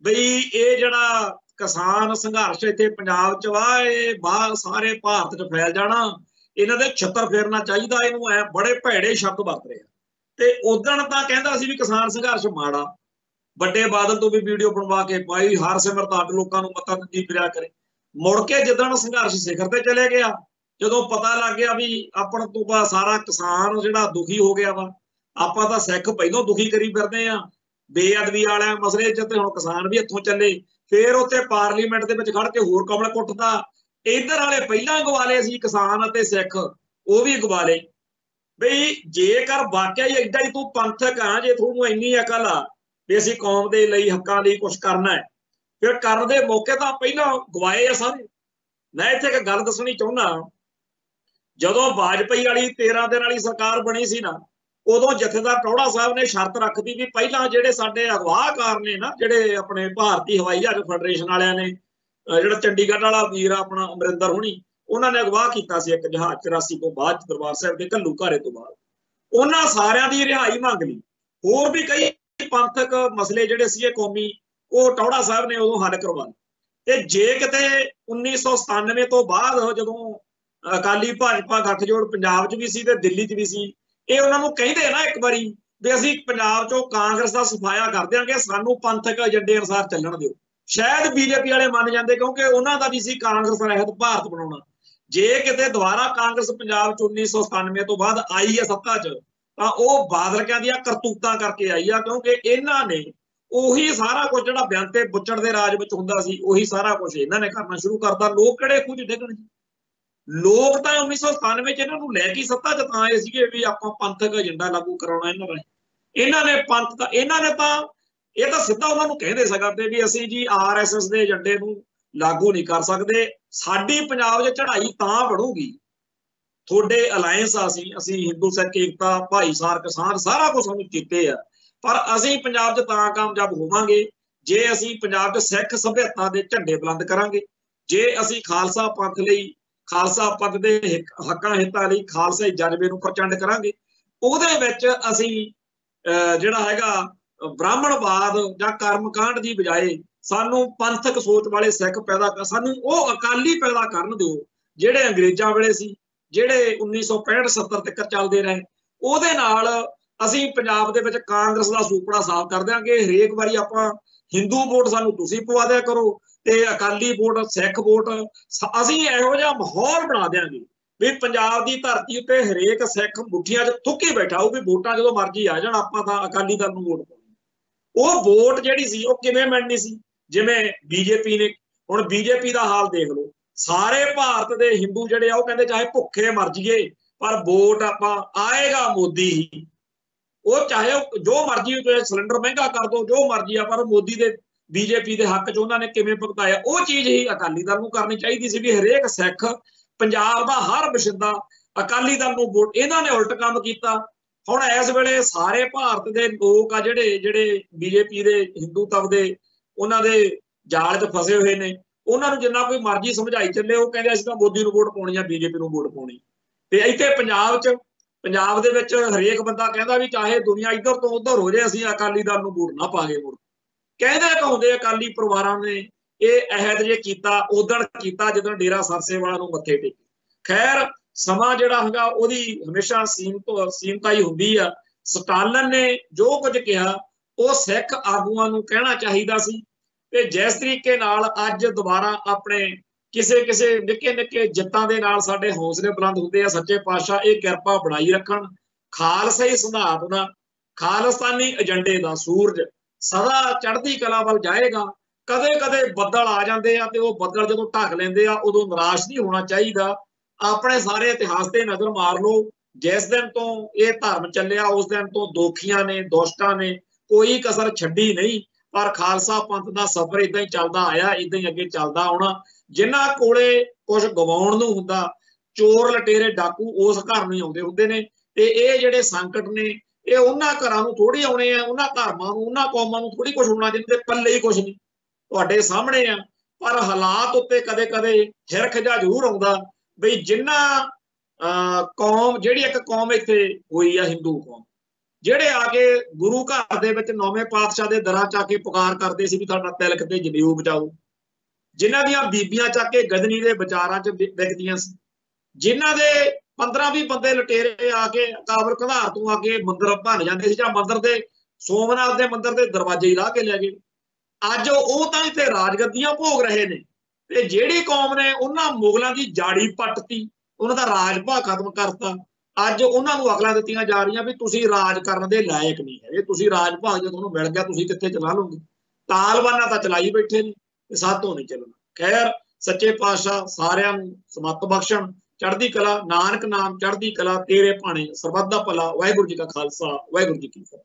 ਬਈ ਇਹ ਜਿਹੜਾ ਕਿਸਾਨ ਸੰਘਰਸ਼ ਇੱਥੇ ਪੰਜਾਬ 'ਚ ਵਾ, ਇਹ ਬਾਹਰ ਸਾਰੇ ਭਾਰਤ 'ਚ ਫੈਲ ਜਾਣਾ, ਇਹਨਾਂ ਦੇ ਛੱਤਰ ਫੇਰਨਾ ਚਾਹੀਦਾ, ਇਹਨੂੰ ਐ ਬੜੇ ਭੈੜੇ ਸ਼ਬਦ ਵਰਤ ਰਿਹਾ। ਤੇ ਉਦਣ ਤਾਂ ਕਹਿੰਦਾ ਸੀ ਵੀ ਕਿਸਾਨ ਸੰਘਰਸ਼ ਮਾੜਾ, ਵੱਡੇ ਬਾਦਲ ਤੋਂ ਵੀ ਵੀਡੀਓ ਬਣਵਾ ਕੇ ਪਾਈ, ਹਰਸਿਮਰਤ ਅੱਡ ਲੋਕਾਂ ਨੂੰ ਮੱਤਾਂ ਦਿੰਦੀ ਫਿਰਿਆ ਕਰੇ। ਮੁੜ ਕੇ ਜਿੱਦਣ ਸੰਘਰਸ਼ ਸਿਖਰ ਤੇ ਚਲੇ ਗਿਆ, ਜਦੋਂ ਪਤਾ ਲੱਗ ਗਿਆ ਵੀ ਆਪਣ ਤੋਂ ਬਾਅਦ ਸਾਰਾ ਕਿਸਾਨ ਜਿਹੜਾ ਦੁਖੀ ਹੋ ਗਿਆ ਵਾ, ਆਪਾਂ ਤਾਂ ਸਿੱਖ ਪਹਿਲਾਂ ਦੁਖੀ ਕਰੀ ਫਿਰਦੇ ਆ ਬੇਅਦਬੀ ਵਾਲਿਆਂ ਮਸਲੇ 'ਚ, ਤੇ ਹੁਣ ਕਿਸਾਨ ਵੀ ਇੱਥੋਂ ਚੱਲੇ। ਫਿਰ ਉੱਥੇ ਪਾਰਲੀਮੈਂਟ ਦੇ ਵਿੱਚ ਖੜ ਕੇ ਹੋਰ ਕਮਲ ਕੁੱਟਦਾ। ਇੱਧਰ ਵਾਲੇ ਪਹਿਲਾਂ ਗਵਾਲੇ ਸੀ ਕਿਸਾਨ ਅਤੇ ਸਿੱਖ, ਉਹ ਵੀ ਗਵਾਲੇ। ਬਈ ਜੇਕਰ ਵਾਕਿਆ ਹੀ ਏਡਾ ਹੀ ਤੂੰ ਪੰਥਕ ਆ, ਜੇ ਤੁਹਾਨੂੰ ਇੰਨੀ ਅਕਲ ਆ ਵੀ ਅਸੀਂ ਕੌਮ ਦੇ ਲਈ ਹੱਕਾਂ ਲਈ ਕੁਛ ਕਰਨਾ ਹੈ, ਫਿਰ ਕਰਨ ਦੇ ਮੌਕੇ ਤਾਂ ਪਹਿਲਾਂ ਗਵਾਏ ਆ ਸਾਰੇ। ਮੈਂ ਇੱਥੇ ਇੱਕ ਗੱਲ ਦੱਸਣੀ ਚਾਹੁੰਦਾ, ਜਦੋਂ ਵਾਜਪਾਈ ਵਾਲੀ 13 ਦਿਨ ਵਾਲੀ ਸਰਕਾਰ ਬਣੀ ਸੀ ਨਾ, ਉਦੋਂ ਜਥੇਦਾਰ ਟੌੜਾ ਸਾਹਿਬ ਨੇ ਸ਼ਰਤ ਰੱਖਦੀ ਵੀ ਪਹਿਲਾਂ ਜਿਹੜੇ ਸਾਡੇ ਅਗਵਾਹਕਾਰ ਨੇ ਨਾ, ਜਿਹੜੇ ਆਪਣੇ ਭਾਰਤੀ ਹਵਾਈ ਜਹਾਜ਼ ਫੈਡਰੇਸ਼ਨ ਵਾਲਿਆਂ ਨੇ, ਜਿਹੜਾ ਚੰਡੀਗੜ੍ਹ ਵਾਲਾ ਵੀਰ ਆਪਣਾ ਅਮਰਿੰਦਰ ਹੋਣੀ, ਉਹਨਾਂ ਨੇ ਅਗਵਾਹ ਕੀਤਾ ਸੀ ਇੱਕ ਜਹਾਜ਼ 84 ਤੋਂ ਬਾਅਦ ਦਰਬਾਰ ਸਾਹਿਬ ਦੇ ਘੱਲੂ ਘਾਰੇ ਤੋਂ ਬਾਅਦ। ਉਹਨਾਂ ਸਾਰਿਆਂ ਦੀ ਰਿਹਾਈ ਮੰਗ ਲਈ। ਹੋਰ ਵੀ ਕਈ ਪੰਥਕ ਮਸਲੇ ਜਿਹੜੇ ਸੀਗੇ ਕੌਮੀ, ਉਹ ਟੌੜਾ ਸਾਹਿਬ ਨੇ ਉਦੋਂ ਹੱਲ ਕਰਵਾ। ਤੇ ਜੇ ਕਿਤੇ 1997 ਤੋਂ ਬਾਅਦ ਜਦੋਂ ਅਕਾਲੀ ਭਾਜਪਾ ਗੱਠਜੋੜ ਪੰਜਾਬ 'ਚ ਵੀ ਸੀ ਤੇ ਦਿੱਲੀ 'ਚ ਵੀ ਸੀ, ਇਹ ਉਹਨਾਂ ਨੂੰ ਕਹਿੰਦੇ ਨਾ ਇੱਕ ਵਾਰੀ ਵੀ ਅਸੀਂ ਪੰਜਾਬ 'ਚੋਂ ਕਾਂਗਰਸ ਦਾ ਸਫਾਇਆ ਕਰ ਦਿਆਂਗੇ, ਸਾਨੂੰ ਪੰਥਕ ਏਜੰਡੇ ਅਨੁਸਾਰ ਚੱਲਣ ਦਿਓ। ਸ਼ਾਇਦ ਬੀਜੇਪੀ ਵਾਲੇ ਮੰਨ ਜਾਂਦੇ, ਕਿਉਂਕਿ ਉਹਨਾਂ ਦਾ ਵੀ ਸੀ ਕਾਂਗਰਸ ਰਹਿਤ ਭਾਰਤ ਬਣਾਉਣਾ। ਜੇ ਕਿਤੇ ਦੁਬਾਰਾ ਕਾਂਗਰਸ ਪੰਜਾਬ 'ਚ 1997 ਤੋਂ ਬਾਅਦ ਆਈ ਹੈ ਸੱਤਾ 'ਚ, ਤਾਂ ਉਹ ਬਾਦਲਕਿਆਂ ਦੀਆਂ ਕਰਤੂਤਾਂ ਕਰਕੇ ਆਈ ਆ, ਕਿਉਂਕਿ ਇਹਨਾਂ ਨੇ ਉਹੀ ਸਾਰਾ ਕੁਝ ਜਿਹੜਾ ਬਿਆੰਤੇ ਬੁੱਚੜ ਦੇ ਰਾਜ ਵਿੱਚ ਹੁੰਦਾ ਸੀ, ਉਹੀ ਸਾਰਾ ਕੁਝ ਇਹਨਾਂ ਨੇ ਕਰਨਾ ਸ਼ੁਰੂ ਕਰਤਾ। ਲੋਕ ਕਿਹੜੇ ਕੁਝ ਡਿੱਗਣ? ਲੋਕ ਤਾਂ 1997 'ਚ ਇਹਨਾਂ ਨੂੰ ਲੈ ਕੇ ਸੱਤਾ 'ਚ ਤਾਂ ਆਏ ਸੀਗੇ ਵੀ ਆਪਾਂ ਪੰਥਕ ਏਜੰਡਾ ਲਾਗੂ ਕਰਾਉਣਾ ਇਹਨਾਂ ਰਾਹੀਂ। ਇਹਨਾਂ ਨੇ ਪੰਥ ਦਾ, ਇਹਨਾਂ ਨੇ ਤਾਂ ਇਹ ਤਾਂ ਸਿੱਧਾ ਉਹਨਾਂ ਨੂੰ ਕਹਿੰਦੇ ਸਕਦੇ ਵੀ ਅਸੀਂ ਜੀ RSS ਦੇ ਏਜੰਡੇ ਨੂੰ ਲਾਗੂ ਨਹੀਂ ਕਰ ਸਕਦੇ, ਸਾਡੀ ਪੰਜਾਬ 'ਚ ਚੜ੍ਹਾਈ ਤਾਂ ਬਣੂਗੀ, ਤੁਹਾਡੇ ਅਲਾਇੰਸ ਆ, ਅਸੀਂ ਹਿੰਦੂ ਸਿੱਖ ਏਕਤਾ, ਭਾਈਚਾਰਕ ਸਾਂਝ, ਸਾਰਾ ਕੁਝ ਸਾਨੂੰ ਕੀਤੇ ਆ, पर ਅਸੀਂ ਪੰਜਾਬ 'ਚ ਤਾਂ ਕਾਮਯਾਬ ਹੋਵਾਂਗੇ ਜੇ ਅਸੀਂ ਪੰਜਾਬ 'ਚ ਸਿੱਖ ਸਭਿਅਤਾ ਦੇ ਝੰਡੇ ਬੁਲੰਦ ਕਰਾਂਗੇ, ਜੇ ਅਸੀਂ ਖਾਲਸਾ ਪੰਥ ਲਈ, ਖਾਲਸਾ ਪੰਥ ਦੇ ਹੱਕਾਂ ਹਿੱਤਾਂ ਲਈ ਖਾਲਸਾਈ ਜਜ਼ਬੇ ਨੂੰ ਪ੍ਰਚੰਡ ਕਰਾਂਗੇ। ਉਹਦੇ ਵਿੱਚ ਅਸੀਂ ਜਿਹੜਾ ਹੈਗਾ ਬ੍ਰਾਹਮਣਵਾਦ ਜਾਂ ਕਰਮਕਾਂਡ ਦੀ ਬਜਾਏ ਸਾਨੂੰ ਪੰਥਕ ਸੋਚ ਵਾਲੇ ਸਿੱਖ ਪੈਦਾ ਕਰ, ਸਾਨੂੰ ਉਹ ਅਕਾਲੀ ਪੈਦਾ ਕਰਨ ਦਿਓ ਜਿਹੜੇ ਅੰਗਰੇਜ਼ਾਂ ਵੇਲੇ ਸੀ, ਜਿਹੜੇ 1965-70 ਤੱਕ ਚੱਲਦੇ ਰਹੇ। ਉਹਦੇ ਨਾਲ ਅਸੀਂ ਪੰਜਾਬ ਦੇ ਵਿੱਚ ਕਾਂਗਰਸ ਦਾ ਸੂਪੜਾ ਸਾਫ਼ ਕਰ ਦਿਆਂਗੇ। ਹਰੇਕ ਵਾਰੀ ਆਪਾਂ ਹਿੰਦੂ ਵੋਟ ਸਾਨੂੰ ਤੁਸੀਂ ਪਵਾ ਦਿਆ ਕਰੋ ਤੇ ਅਕਾਲੀ ਵੋਟ, ਸਿੱਖ ਵੋਟ, ਅਸੀਂ ਇਹੋ ਜਿਹਾ ਮਾਹੌਲ ਬਣਾ ਦਿਆਂਗੇ ਵੀ ਪੰਜਾਬ ਦੀ ਧਰਤੀ ਉੱਤੇ ਹਰੇਕ ਸਿੱਖ ਮੁੱਠੀਆਂ 'ਚ ਥੁੱਕੀ ਬੈਠਾ ਉਹ ਵੀ ਵੋਟਾਂ ਜਦੋਂ ਮਰਜ਼ੀ ਆ ਜਾਣ, ਆਪਾਂ ਤਾਂ ਅਕਾਲੀ ਦਲ ਨੂੰ ਵੋਟ ਪਾਉਣੀ। ਉਹ ਵੋਟ ਜਿਹੜੀ ਸੀ ਉਹ ਕਿਵੇਂ ਮਿਲਣੀ ਸੀ? ਜਿਵੇਂ ਬੀਜੇਪੀ ਨੇ, ਹੁਣ ਬੀਜੇਪੀ ਦਾ ਹਾਲ ਦੇਖ ਲਓ, ਸਾਰੇ ਭਾਰਤ ਦੇ ਹਿੰਦੂ ਜਿਹੜੇ ਆ ਉਹ ਕਹਿੰਦੇ ਚਾਹੇ ਭੁੱਖੇ ਮਰ ਜਾਈਏ ਪਰ ਵੋਟ ਆਪਾਂ ਆਏਗਾ ਮੋਦੀ ਹੀ। ਉਹ ਚਾਹੇ ਜੋ ਮਰਜ਼ੀ ਸਿਲੰਡਰ ਮਹਿੰਗਾ ਕਰ ਦੋ, ਜੋ ਮਰਜ਼ੀ ਆ, ਪਰ ਮੋਦੀ ਦੇ ਬੀਜੇਪੀ ਦੇ ਹੱਕ 'ਚ ਉਹਨਾਂ ਨੇ ਕਿਵੇਂ ਭੁਗਤਾਇਆ। ਉਹ ਚੀਜ਼ ਹੀ ਅਕਾਲੀ ਦਲ ਨੂੰ ਕਰਨੀ ਚਾਹੀਦੀ ਸੀ ਵੀ ਹਰੇਕ ਸਿੱਖ ਪੰਜਾਬ ਦਾ ਹਰ ਬਸ਼ਿੰਦਾ ਅਕਾਲੀ ਦਲ ਨੂੰ ਵੋਟ। ਇਹਨਾਂ ਨੇ ਉਲਟ ਕੰਮ ਕੀਤਾ। ਹੁਣ ਇਸ ਵੇਲੇ ਸਾਰੇ ਭਾਰਤ ਦੇ ਲੋਕ ਆ ਜਿਹੜੇ ਬੀਜੇਪੀ ਦੇ ਹਿੰਦੂ ਤਬਕੇ ਉਹਨਾਂ ਦੇ ਜਾਲ 'ਚ ਫਸੇ ਹੋਏ ਨੇ, ਉਹਨਾਂ ਨੂੰ ਜਿੰਨਾ ਕੋਈ ਮਰਜ਼ੀ ਸਮਝਾਈ ਚੱਲੇ, ਉਹ ਕਹਿੰਦੇ ਅਸੀਂ ਤਾਂ ਮੋਦੀ ਨੂੰ ਵੋਟ ਪਾਉਣੀ ਆ, ਬੀਜੇਪੀ ਨੂੰ ਵੋਟ ਪਾਉਣੀ। ਤੇ ਇੱਥੇ ਪੰਜਾਬ ਦੇ ਵਿੱਚ ਹਰੇਕ ਬੰਦਾ ਕਹਿੰਦਾ ਵੀ ਚਾਹੇ ਦੁਨੀਆ ਇੱਧਰ ਤੋਂ ਉੱਧਰ ਹੋ ਜਾਏ, ਅਸੀਂ ਅਕਾਲੀ ਦਲ ਨੂੰ ਵੋਟ ਨਾ ਪਾਗੇ। ਮੁੜ ਕਹਿੰਦੇ ਕਹਾਉਂਦੇ ਅਕਾਲੀ ਪਰਿਵਾਰਾਂ ਨੇ ਇਹ ਅਹਿਦ ਜੇ ਕੀਤਾ ਉਦਣ ਕੀਤਾ ਜਦੋਂ ਡੇਰਾ ਸਰਸੇ ਵਾਲਾ ਨੂੰ ਮੱਥੇ ਟੇਕੇ। ਖੈਰ ਸਮਾਂ ਜਿਹੜਾ ਹੈਗਾ ਉਹਦੀ ਹਮੇਸ਼ਾ ਸੀਮਤਾਈ ਹੁੰਦੀ ਆ। ਸਟਾਲਨ ਨੇ ਜੋ ਕੁਝ ਕਿਹਾ ਉਹ ਸਿੱਖ ਆਗੂਆਂ ਨੂੰ ਕਹਿਣਾ ਚਾਹੀਦਾ ਸੀ। ਤੇ ਜਿਸ ਤਰੀਕੇ ਨਾਲ ਅੱਜ ਦੁਬਾਰਾ ਆਪਣੇ ਕਿਸੇ ਨਿੱਕੇ ਨਿੱਕੇ ਜਿੱਤਾਂ ਦੇ ਨਾਲ ਸਾਡੇ ਹੌਸਲੇ ਬੁਲੰਦ ਹੁੰਦੇ ਆ, ਸੱਚੇ ਪਾਤਸ਼ਾਹ ਇਹ ਕਿਰਪਾ ਬਣਾਈ ਰੱਖਣ। ਖਾਲਸਾਈ ਸਿਧਾਂਤ ਦਾ, ਖਾਲਿਸਤਾਨੀ ਏਜੰਡੇ ਦਾ ਸੂਰਜ ਸਦਾ ਚੜ੍ਹਦੀ ਕਲਾ ਵੱਲ ਜਾਏਗਾ। ਕਦੇ ਕਦੇ ਬੱਦਲ ਆ ਜਾਂਦੇ ਆ ਤੇ ਉਹ ਬੱਦਲ ਜਦੋਂ ਢੱਕ ਲੈਂਦੇ ਆ ਉਦੋਂ ਨਿਰਾਸ਼ ਨਹੀਂ ਹੋਣਾ ਚਾਹੀਦਾ। ਆਪਣੇ ਸਾਰੇ ਇਤਿਹਾਸ ਤੇ ਨਜ਼ਰ ਮਾਰ ਲਓ, ਜਿਸ ਦਿਨ ਤੋਂ ਇਹ ਧਰਮ ਚੱਲਿਆ ਉਸ ਦਿਨ ਤੋਂ ਦੋਖੀਆਂ ਨੇ, ਦੁਸ਼ਟਾਂ ਨੇ ਕੋਈ ਕਸਰ ਛੱਡੀ ਨਹੀਂ। ਪਰ ਖਾਲਸਾ ਪੰਥ ਦਾ ਸਫ਼ਰ ਇਦਾਂ ਹੀ ਚੱਲਦਾ ਆਇਆ, ਇਦਾਂ ਹੀ ਅੱਗੇ ਚੱਲਦਾ ਆਉਣਾ। ਜਿਨ੍ਹਾਂ ਕੋਲੇ ਕੁਝ ਗਵਾਉਣ ਨੂੰ ਹੁੰਦਾ, ਚੋਰ ਲਟੇਰੇ ਡਾਕੂ ਉਸ ਘਰ ਨੂੰ ਆਉਂਦੇ ਹੁੰਦੇ ਨੇ। ਤੇ ਇਹ ਜਿਹੜੇ ਸੰਕਟ ਨੇ ਇਹ ਉਹਨਾਂ ਘਰਾਂ ਨੂੰ ਥੋੜੀ ਆਉਣੇ ਆ, ਉਹਨਾਂ ਧਰਮਾਂ ਨੂੰ, ਉਹਨਾਂ ਕੌਮਾਂ ਨੂੰ ਥੋੜੀ ਕੁਝ ਹੋਣਾ, ਜਿਹਨਾਂ ਦੇ ਪੱਲੇ ਹੀ ਕੁਝ ਨਹੀਂ, ਤੁਹਾਡੇ ਸਾਹਮਣੇ ਆ। ਪਰ ਹਾਲਾਤ ਉੱਤੇ ਕਦੇ ਕਦੇ ਹਿਰਖ ਜਿਹਾ ਜ਼ਰੂਰ ਆਉਂਦਾ ਬਈ ਜਿੰਨਾ ਕੌਮ, ਜਿਹੜੀ ਇੱਕ ਕੌਮ ਇੱਥੇ ਹੋਈ ਆ ਹਿੰਦੂ ਕੌਮ, ਜਿਹੜੇ ਆ ਕੇ ਗੁਰੂ ਘਰ ਦੇ ਵਿੱਚ ਨੌਵੇਂ ਪਾਤਸ਼ਾਹ ਦੇ ਦਰਾਂ 'ਚ ਆ ਕੇ ਪੁਕਾਰ ਕਰਦੇ ਸੀ ਵੀ ਸਾਡਾ ਤਿਲਕ ਤੇ ਜਨੇਊ ਬਚਾਓ, ਜਿਨ੍ਹਾਂ ਦੀਆਂ ਬੀਬੀਆਂ ਚੱਕ ਕੇ ਗਜਨੀ ਦੇ ਵਿਚਾਰਾਂ 'ਚ ਵਿਕਦੀਆਂ ਸੀ, ਜਿਨ੍ਹਾਂ ਦੇ 15-20 ਬੰਦੇ ਲਟੇਰੇ ਆ ਕੇ ਕਾਬਲ ਘਧਾਰ ਤੋਂ ਆ ਕੇ ਮੰਦਿਰ ਭੰਨ ਜਾਂਦੇ ਸੀ ਜਾਂ ਮੰਦਿਰ ਦੇ ਸੋਮਨਾਥ ਦੇ ਮੰਦਿਰ ਦੇ ਦਰਵਾਜ਼ੇ ਹੀ ਲਾ ਕੇ ਲੈ ਗਏ। ਅੱਜ ਉਹ ਤਾਂ ਇੱਥੇ ਰਾਜਗੱਦੀਆਂ ਭੋਗ ਰਹੇ ਨੇ। ਤੇ ਜਿਹੜੀ ਕੌਮ ਨੇ ਉਹਨਾਂ ਮੁਗਲਾਂ ਦੀ ਜਾੜੀ ਪੱਟਤੀ, ਉਹਨਾਂ ਦਾ ਰਾਜ ਭਾਅ ਖਤਮ ਕਰਤਾ, ਅੱਜ ਉਹਨਾਂ ਨੂੰ ਅਕਲਾਂ ਦਿੱਤੀਆਂ ਜਾ ਰਹੀਆਂ ਵੀ ਤੁਸੀਂ ਰਾਜ ਕਰਨ ਦੇ ਲਾਇਕ ਨਹੀਂ ਹੈਗੇ, ਤੁਸੀਂ ਰਾਜ ਭਾਗ ਜੇ ਤੁਹਾਨੂੰ ਮਿਲ ਗਿਆ ਤੁਸੀਂ ਕਿੱਥੇ ਚਲਾ ਲਓਗੇ। ਤਾਲਬਾਨਾਂ ਤਾਂ ਚਲਾਈ ਬੈਠੇ ਨੇ ਤੇ ਸਾਥੋਂ ਨਹੀਂ ਚੱਲਣਾ। ਖੈਰ ਸੱਚੇ ਪਾਤਸ਼ਾਹ ਸਾਰਿਆਂ ਨੂੰ ਸਮੱਤ ਬਖਸ਼ਣ, ਚੜ੍ਹਦੀ ਕਲਾ। ਨਾਨਕ ਨਾਮ ਚੜ੍ਹਦੀ ਕਲਾ ਤੇਰੇ ਭਾਣੇ, ਸਰਬੱਤ ਦਾ ਭਲਾ। ਵਾਹਿਗੁਰੂ ਜੀ ਕਾ ਖਾਲਸਾ, ਵਾਹਿਗੁਰੂ ਜੀ ਕੀ ਫਤਿਹ।